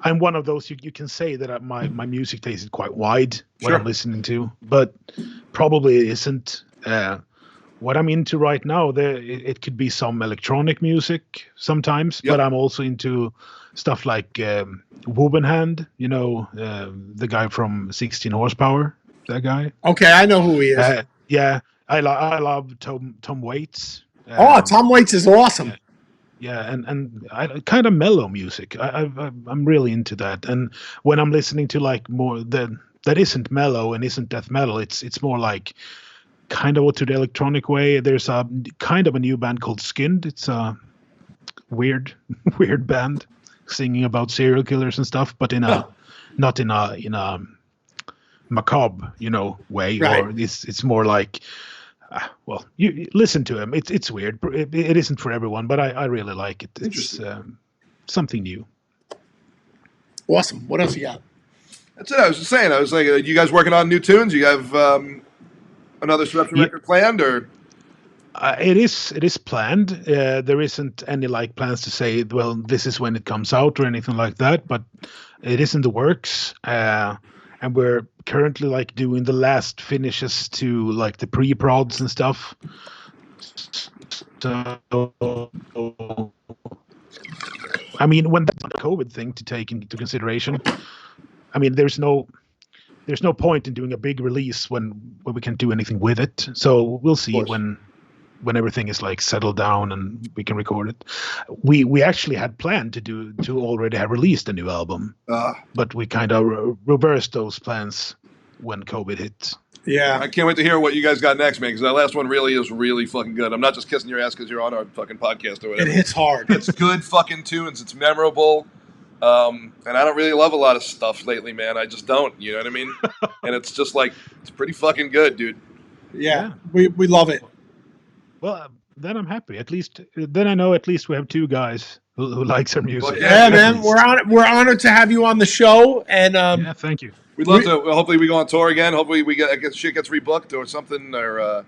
[SPEAKER 4] I'm one of those you can say that my music taste is quite wide what I'm listening to, but probably isn't what I'm into right now. It could be some electronic music sometimes, but I'm also into stuff like Woven Hand, the guy from 16 Horsepower, that guy.
[SPEAKER 1] Okay, I know who he is.
[SPEAKER 4] I love Tom Waits.
[SPEAKER 1] Tom Waits is awesome.
[SPEAKER 4] Yeah, and I kind of mellow music. I'm really into that. And when I'm listening to like more that isn't mellow and isn't death metal, it's more like kind of to the electronic way. There's a kind of a new band called Skinned. It's a weird band singing about serial killers and stuff, but not in a macabre way.
[SPEAKER 1] Right.
[SPEAKER 4] Or it's more like. Well, you listen to him. It's weird. It isn't for everyone, but I really like it. It's something new.
[SPEAKER 1] Awesome. What else you got?
[SPEAKER 2] That's it. I was just saying. I was like, you guys working on new tunes? You have another Sesh record planned, or?
[SPEAKER 4] It is planned. There isn't any like plans to say, well, this is when it comes out or anything like that. But it is in the works. And we're currently like doing the last finishes to like the pre-prods and stuff. So, I mean, when that's a COVID thing to take into consideration, I mean, there's no point in doing a big release when we can't do anything with it. So we'll see when everything is like settled down and we can record it. We actually had planned to already have released a new album, but we kind of reversed those plans when COVID hit.
[SPEAKER 1] Yeah.
[SPEAKER 2] I can't wait to hear what you guys got next, man, because that last one really is really fucking good. I'm not just kissing your ass because you're on our fucking podcast or whatever.
[SPEAKER 1] It hits hard.
[SPEAKER 2] It's good fucking tunes. It's memorable. And I don't really love a lot of stuff lately, man. I just don't. You know what I mean? And it's just like, it's pretty fucking good, dude.
[SPEAKER 1] Yeah. We love it.
[SPEAKER 4] Well, then I'm happy. At least then I know at least we have two guys who likes our music.
[SPEAKER 2] Well,
[SPEAKER 1] Yeah, man. We're honored to have you on the show. And
[SPEAKER 4] yeah, thank you.
[SPEAKER 2] we'd love to. Hopefully, we go on tour again. Hopefully, shit gets rebooked or something, or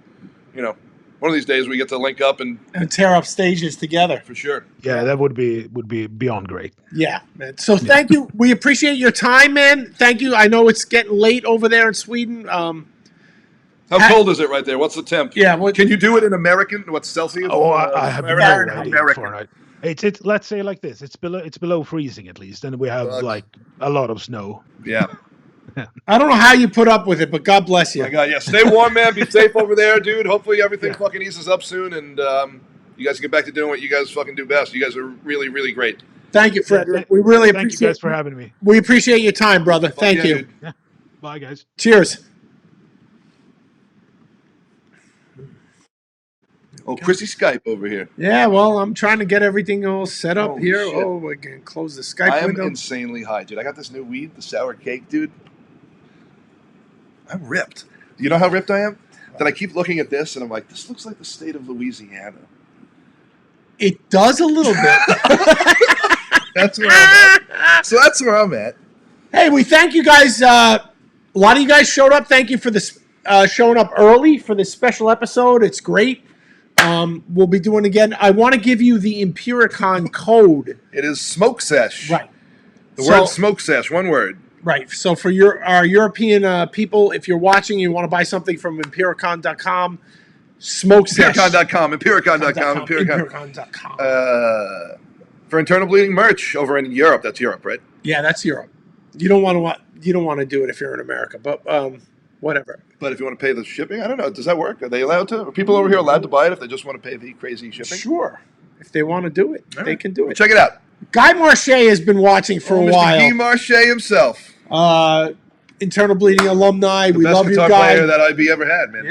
[SPEAKER 2] one of these days we get to link up and
[SPEAKER 1] tear up stages together.
[SPEAKER 2] for sure.
[SPEAKER 4] Yeah, that would be beyond great.
[SPEAKER 1] Yeah, man. So thank you. We appreciate your time, man. Thank you. I know it's getting late over there in Sweden.
[SPEAKER 2] How cold is it right there? What's the temp?
[SPEAKER 1] Yeah.
[SPEAKER 2] Can you do it in American? What's Celsius?
[SPEAKER 4] Oh, I have no
[SPEAKER 2] American.
[SPEAKER 4] idea.
[SPEAKER 2] American.
[SPEAKER 4] Fahrenheit. It's let's say like this. It's below freezing at least, and we have like a lot of snow.
[SPEAKER 2] Yeah.
[SPEAKER 1] I don't know how you put up with it, but God bless you.
[SPEAKER 2] My God, yeah. Stay warm, man. Be safe over there, dude. Hopefully everything fucking eases up soon, and you guys get back to doing what you guys fucking do best. You guys are really, really great.
[SPEAKER 1] Thank you, Fredrick. We really appreciate.
[SPEAKER 4] Thank you guys for having me.
[SPEAKER 1] We appreciate your time, brother. Thank you.
[SPEAKER 2] Dude.
[SPEAKER 4] Yeah. Bye, guys.
[SPEAKER 1] Cheers.
[SPEAKER 2] Oh, Chrissy Skype over here.
[SPEAKER 1] Yeah, well, I'm trying to get everything all set up
[SPEAKER 2] Holy
[SPEAKER 1] here.
[SPEAKER 2] shit.
[SPEAKER 1] Oh, we can close the Skype
[SPEAKER 2] I am
[SPEAKER 1] window.
[SPEAKER 2] insanely high, dude. I got this new weed, the sour cake, dude. I'm ripped. You know how ripped I am? That I keep looking at this and I'm like, this looks like the state of Louisiana.
[SPEAKER 1] It does a little bit.
[SPEAKER 2] That's where I'm at. So that's where I'm at.
[SPEAKER 1] Hey, we thank you guys. A lot of you guys showed up. Thank you for this showing up early for this special episode. It's great. We'll be doing again. I want to give you the Empiricon code.
[SPEAKER 2] It is SmokeSesh.
[SPEAKER 1] Right.
[SPEAKER 2] The word SmokeSesh, one word.
[SPEAKER 1] Right. So for our European people, if you're watching, you want to buy something from Empiricon.com, SmokeSesh.
[SPEAKER 2] Empiricon.com, Empiricon.com,
[SPEAKER 1] Empiricon.com.
[SPEAKER 2] For internal bleeding merch over in Europe. That's Europe, right?
[SPEAKER 1] Yeah, that's Europe. You don't want to do it if you're in America, but whatever.
[SPEAKER 2] But if you want to pay the shipping, I don't know. Does that work? Are they allowed to? Are people over here allowed to buy it if they just want to pay the crazy shipping?
[SPEAKER 1] Sure. If they want to do it, they can do it.
[SPEAKER 2] Check it out.
[SPEAKER 1] Guy Marche has been watching for a
[SPEAKER 2] Mr.
[SPEAKER 1] while.
[SPEAKER 2] Guy Marche himself.
[SPEAKER 1] Internal Bleeding alumni. We love you,
[SPEAKER 2] best
[SPEAKER 1] Guy.
[SPEAKER 2] guitar player that IB ever had, man.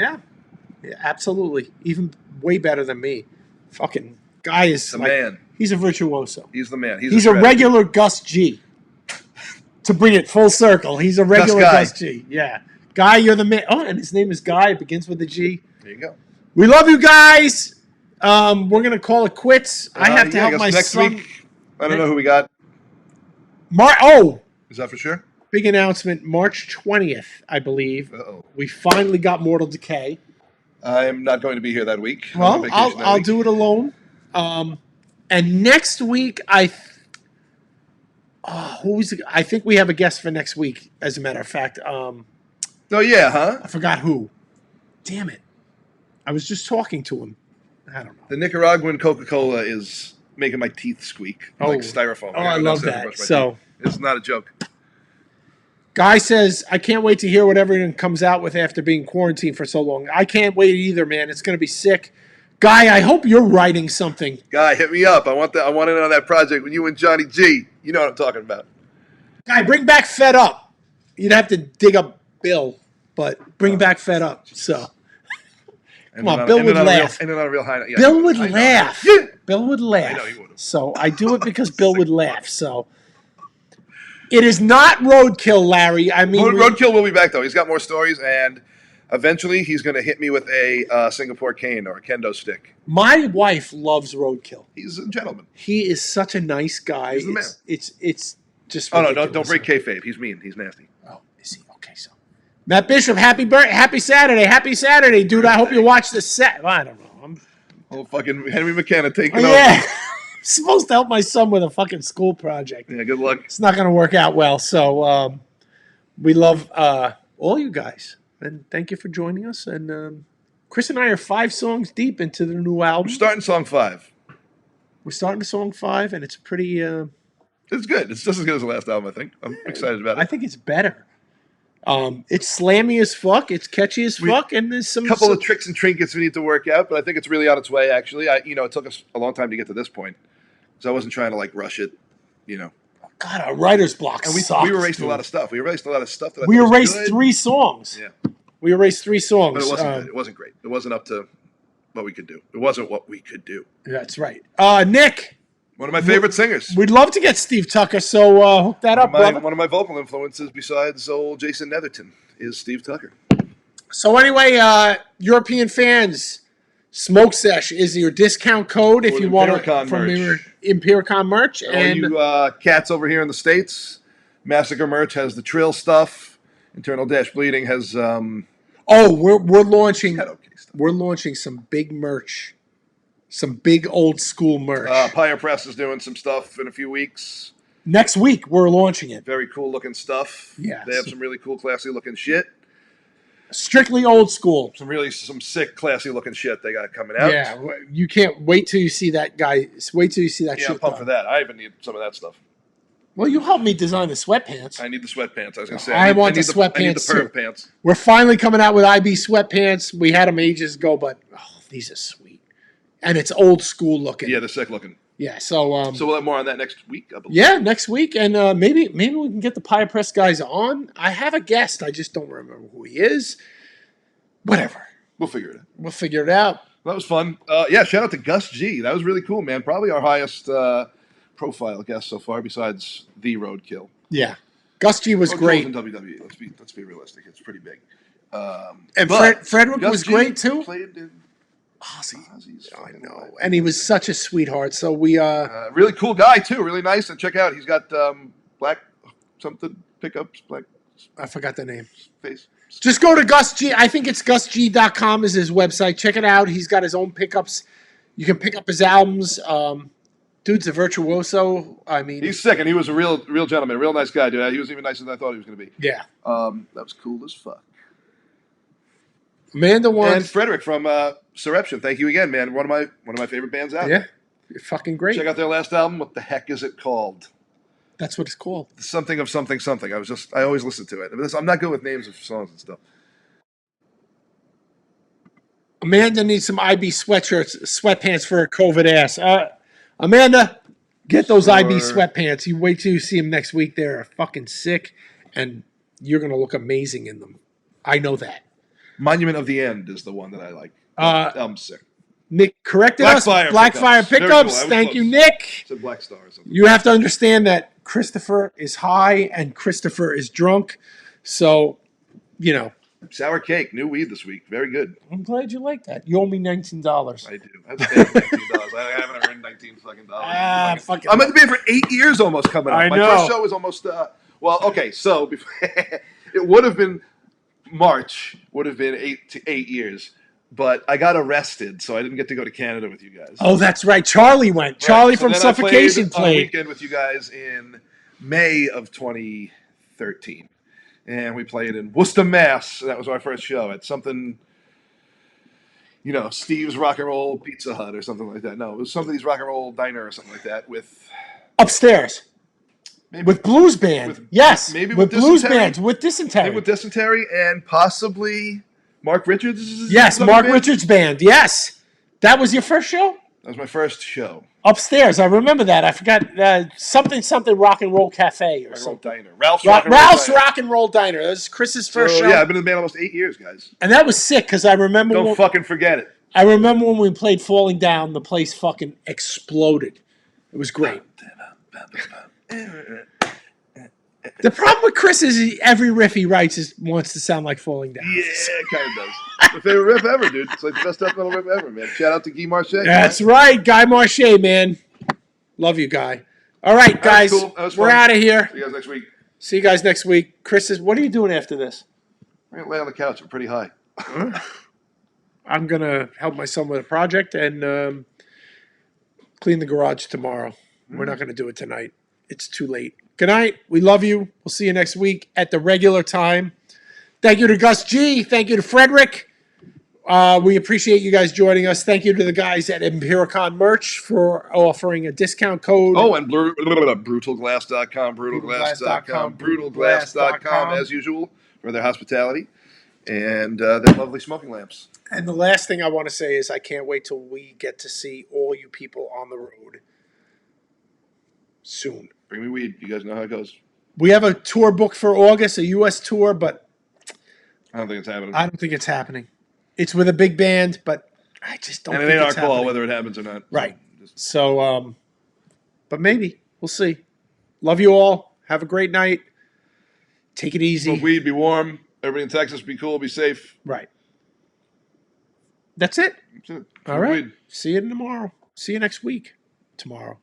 [SPEAKER 1] Yeah, absolutely. Even way better than me. Fucking Guy is
[SPEAKER 2] The man.
[SPEAKER 1] He's a virtuoso.
[SPEAKER 2] He's the man.
[SPEAKER 1] He's a regular Gus G. To bring it full circle, he's a regular Gus G. Yeah. Guy, you're the man. Oh, and his name is Guy. It begins with a G.
[SPEAKER 2] There you go.
[SPEAKER 1] We love you guys. We're going to call it quits. I have to help my
[SPEAKER 2] next
[SPEAKER 1] son.
[SPEAKER 2] week. I don't know who we got. Is that for sure?
[SPEAKER 1] Big announcement, March 20th, I believe.
[SPEAKER 2] Uh-oh.
[SPEAKER 1] We finally got Mortal Decay.
[SPEAKER 2] I am not going to be here that week.
[SPEAKER 1] Well, I'll do it alone. And next week, I think we have a guest for next week, as a matter of fact.
[SPEAKER 2] Oh, yeah, huh?
[SPEAKER 1] I forgot who. Damn it. I was just talking to him. I don't know.
[SPEAKER 2] The Nicaraguan Coca-Cola is making my teeth squeak like styrofoam.
[SPEAKER 1] Oh, I love that. So
[SPEAKER 2] it's not a joke.
[SPEAKER 1] Guy says, I can't wait to hear what everyone comes out with after being quarantined for so long. I can't wait either, man. It's going to be sick. Guy, I hope you're writing something.
[SPEAKER 2] Guy, hit me up. I want in on that project with you and Johnny G. You know what I'm talking about.
[SPEAKER 1] Guy, bring back Fed Up. You'd have to dig up Bill, but bring back Fed Up. So, come on, Bill would laugh. Bill would laugh.
[SPEAKER 2] Yeah.
[SPEAKER 1] Bill would laugh.
[SPEAKER 2] I know he would.
[SPEAKER 1] So I do it because Bill would laugh. So it is not roadkill, Larry. I mean,
[SPEAKER 2] Roadkill will be back though. He's got more stories, and eventually he's going to hit me with a Singapore cane or a kendo stick.
[SPEAKER 1] My wife loves roadkill.
[SPEAKER 2] He's a gentleman.
[SPEAKER 1] He is such a nice guy.
[SPEAKER 2] He's the man.
[SPEAKER 1] It's just.
[SPEAKER 2] Oh no! Don't break kayfabe. He's mean. He's nasty.
[SPEAKER 1] Oh, is he? Okay, so Matt Bishop, happy Saturday, dude. I hope you watch the set. I don't know.
[SPEAKER 2] Oh, fucking Henry McKenna taking over.
[SPEAKER 1] Yeah. Supposed to help my son with a fucking school project.
[SPEAKER 2] Yeah, good luck.
[SPEAKER 1] It's not going to work out well. So we love all you guys. And thank you for joining us. And Chris and I are 5 songs deep into the new album.
[SPEAKER 2] We're starting song 5.
[SPEAKER 1] We're starting to song 5, and it's pretty...
[SPEAKER 2] it's good. It's just as good as the last album, I think. I'm excited about it.
[SPEAKER 1] I think it's better. It's slammy as fuck. It's catchy as fuck. And there's some...
[SPEAKER 2] couple of tricks and trinkets we need to work out, but I think it's really on its way, actually. It took us a long time to get to this point. So I wasn't trying to, rush it,
[SPEAKER 1] God, our writer's block
[SPEAKER 2] And
[SPEAKER 1] sucks,
[SPEAKER 2] we erased
[SPEAKER 1] dude.
[SPEAKER 2] a lot of stuff. We erased a lot of stuff.
[SPEAKER 1] We erased 3 songs.
[SPEAKER 2] Yeah.
[SPEAKER 1] We erased 3 songs.
[SPEAKER 2] But it wasn't good. It wasn't great. It wasn't up to what we could do. It wasn't what we could do.
[SPEAKER 1] That's right. Nick.
[SPEAKER 2] One of my favorite singers.
[SPEAKER 1] We'd love to get Steve Tucker, so hook that up, brother.
[SPEAKER 2] One of my vocal influences besides old Jason Netherton is Steve Tucker.
[SPEAKER 1] So anyway, European fans, SmokeSesh is your discount code if you want to from your Empiricon merch.
[SPEAKER 2] And you cats over here in the States, Massacre merch has the Trill stuff. Internal Dash Bleeding has.
[SPEAKER 1] We're launching. We're launching some big merch, some big old school merch.
[SPEAKER 2] Pyre Press is doing some stuff in a few weeks.
[SPEAKER 1] Next week we're launching it.
[SPEAKER 2] Very cool looking stuff.
[SPEAKER 1] Yeah,
[SPEAKER 2] they have some really cool, classy looking shit.
[SPEAKER 1] Strictly old school.
[SPEAKER 2] Some sick, classy looking shit they got coming out.
[SPEAKER 1] Yeah, you can't wait till you see that guy. Wait till you see that shit.
[SPEAKER 2] Yeah, I'm pumped for that. I even need some of that stuff.
[SPEAKER 1] Well, you helped me design the sweatpants.
[SPEAKER 2] I need the sweatpants. I was going to say.
[SPEAKER 1] I want the sweatpants. I need the
[SPEAKER 2] perv pants.
[SPEAKER 1] We're finally coming out with IB sweatpants. We had them ages ago, but these are sweet. And it's old school looking.
[SPEAKER 2] Yeah, they're sick looking.
[SPEAKER 1] Yeah, so
[SPEAKER 2] we'll have more on that next week, I believe.
[SPEAKER 1] Yeah, next week. And maybe we can get the Pyre Press guys on. I have a guest. I just don't remember who he is. Whatever.
[SPEAKER 2] We'll figure it out.
[SPEAKER 1] We'll figure it out.
[SPEAKER 2] That was fun. Yeah, shout out to Gus G. That was really cool, man. Probably our highest profile guest so far, besides the Roadkill.
[SPEAKER 1] Yeah, Gus G was great.
[SPEAKER 2] In WWE. Let's be realistic. It's pretty big.
[SPEAKER 1] And Fredrick was great too.
[SPEAKER 2] Played in
[SPEAKER 1] Ozzy's. I know, and he was such a sweetheart. So we
[SPEAKER 2] really cool guy too. Really nice. And check out, he's got black something pickups. Black.
[SPEAKER 1] I forgot the name.
[SPEAKER 2] Face.
[SPEAKER 1] Just go to Gus G. I think it's GusG.com is his website. Check it out. He's got his own pickups. You can pick up his albums. Dude's a virtuoso. I mean,
[SPEAKER 2] he's sick, and he was a real gentleman, a real nice guy, dude. He was even nicer than I thought he was going to be.
[SPEAKER 1] Yeah.
[SPEAKER 2] That was cool as fuck.
[SPEAKER 1] Amanda won.
[SPEAKER 2] And Fredrick from Surreption. Thank you again, man. One of my favorite bands out.
[SPEAKER 1] Yeah, you're fucking great.
[SPEAKER 2] Check out their last album. What the heck is it called?
[SPEAKER 1] That's what it's called.
[SPEAKER 2] Something of something something. I always listen to it. I'm not good with names of songs and stuff.
[SPEAKER 1] Amanda needs some IB sweatpants for her COVID ass. Amanda, get those IB sweatpants. You wait till you see them next week. They're fucking sick, and you're gonna look amazing in them. I know that.
[SPEAKER 2] Monument of the End is the one that I like. I'm sick.
[SPEAKER 1] Nick corrected us. Blackfire pickups. Cool. Thank you, Nick.
[SPEAKER 2] Said Black Star or something.
[SPEAKER 1] You have to understand that Christopher is high and Christopher is drunk. So,
[SPEAKER 2] Sour cake, new weed this week. Very good.
[SPEAKER 1] I'm glad you like that. You owe me $19.
[SPEAKER 2] I do. I have to pay $19. I haven't earned $19 fucking dollars. I'm going to be here for 8 years almost coming up.
[SPEAKER 1] I know.
[SPEAKER 2] My first show was almost, okay, so it would have been March, would have been 8 years. But I got arrested, so I didn't get to go to Canada with you guys.
[SPEAKER 1] Oh, that's right. Charlie went. Charlie from Suffocation played.
[SPEAKER 2] On a weekend with you guys in May of 2013. And we played in Worcester, Mass. That was our first show at something, Steve's Rock and Roll Pizza Hut or something like that. No, it was somebody's Rock and Roll Diner or something like that with...
[SPEAKER 1] Upstairs. Maybe. With Blues Band. Yes.
[SPEAKER 2] Maybe
[SPEAKER 1] with Blues Band. With Dysentery.
[SPEAKER 2] Maybe with Dysentery and possibly... Mark Richards?
[SPEAKER 1] Yes, Mark Richards' band. Yes. That was your first show?
[SPEAKER 2] That was my first show.
[SPEAKER 1] Upstairs. I remember that. I forgot. Something Rock and Roll Cafe or something.
[SPEAKER 2] Diner. Ralph's
[SPEAKER 1] Rock and Roll Diner. That was Chris's first show.
[SPEAKER 2] Yeah, I've been in the band almost 8 years, guys.
[SPEAKER 1] And that was sick because I remember...
[SPEAKER 2] Don't fucking forget it.
[SPEAKER 1] I remember when we played Falling Down, the place fucking exploded. It was great. The problem with Chris is every riff he writes wants to sound like Falling Down.
[SPEAKER 2] Yeah, it kind of does. My favorite riff ever, dude. It's like the best death metal riff ever, man. Shout out to Guy Marche.
[SPEAKER 1] That's right, Guy Marche, man. Love you, Guy. All right, guys,
[SPEAKER 2] cool.
[SPEAKER 1] We're out of here.
[SPEAKER 2] See you guys next week.
[SPEAKER 1] See you guys next week. Chris, what are you doing after this?
[SPEAKER 2] I'm going to lay on the couch. I'm pretty high.
[SPEAKER 1] I'm going to help my son with a project and clean the garage tomorrow. We're not going to do it tonight. It's too late. Good night. We love you. We'll see you next week at the regular time. Thank you to Gus G. Thank you to Fredrick. We appreciate you guys joining us. Thank you to the guys at Empiricon Merch for offering a discount code.
[SPEAKER 2] Oh, and brutalglass.com, brutalglass.com, as usual, for their hospitality and their lovely smoking lamps.
[SPEAKER 1] And the last thing I want to say is I can't wait till we get to see all you people on the road soon.
[SPEAKER 2] Bring me weed. You guys know how it goes.
[SPEAKER 1] We have a tour booked for August, a U.S. tour, but
[SPEAKER 2] I don't think it's happening.
[SPEAKER 1] I don't think it's happening. It's with a big band, but I just don't
[SPEAKER 2] And it
[SPEAKER 1] think
[SPEAKER 2] ain't our
[SPEAKER 1] it's
[SPEAKER 2] call
[SPEAKER 1] happening.
[SPEAKER 2] whether it happens or not.
[SPEAKER 1] Right.
[SPEAKER 2] So,
[SPEAKER 1] So, but maybe. We'll see. Love you all. Have a great night. Take it easy.
[SPEAKER 2] smoke weed, be warm. Everybody in Texas, be cool, be safe.
[SPEAKER 1] Right. That's it.
[SPEAKER 2] That's it.
[SPEAKER 1] All
[SPEAKER 2] Smoke
[SPEAKER 1] right.
[SPEAKER 2] weed.
[SPEAKER 1] See you tomorrow. See you next week. Tomorrow.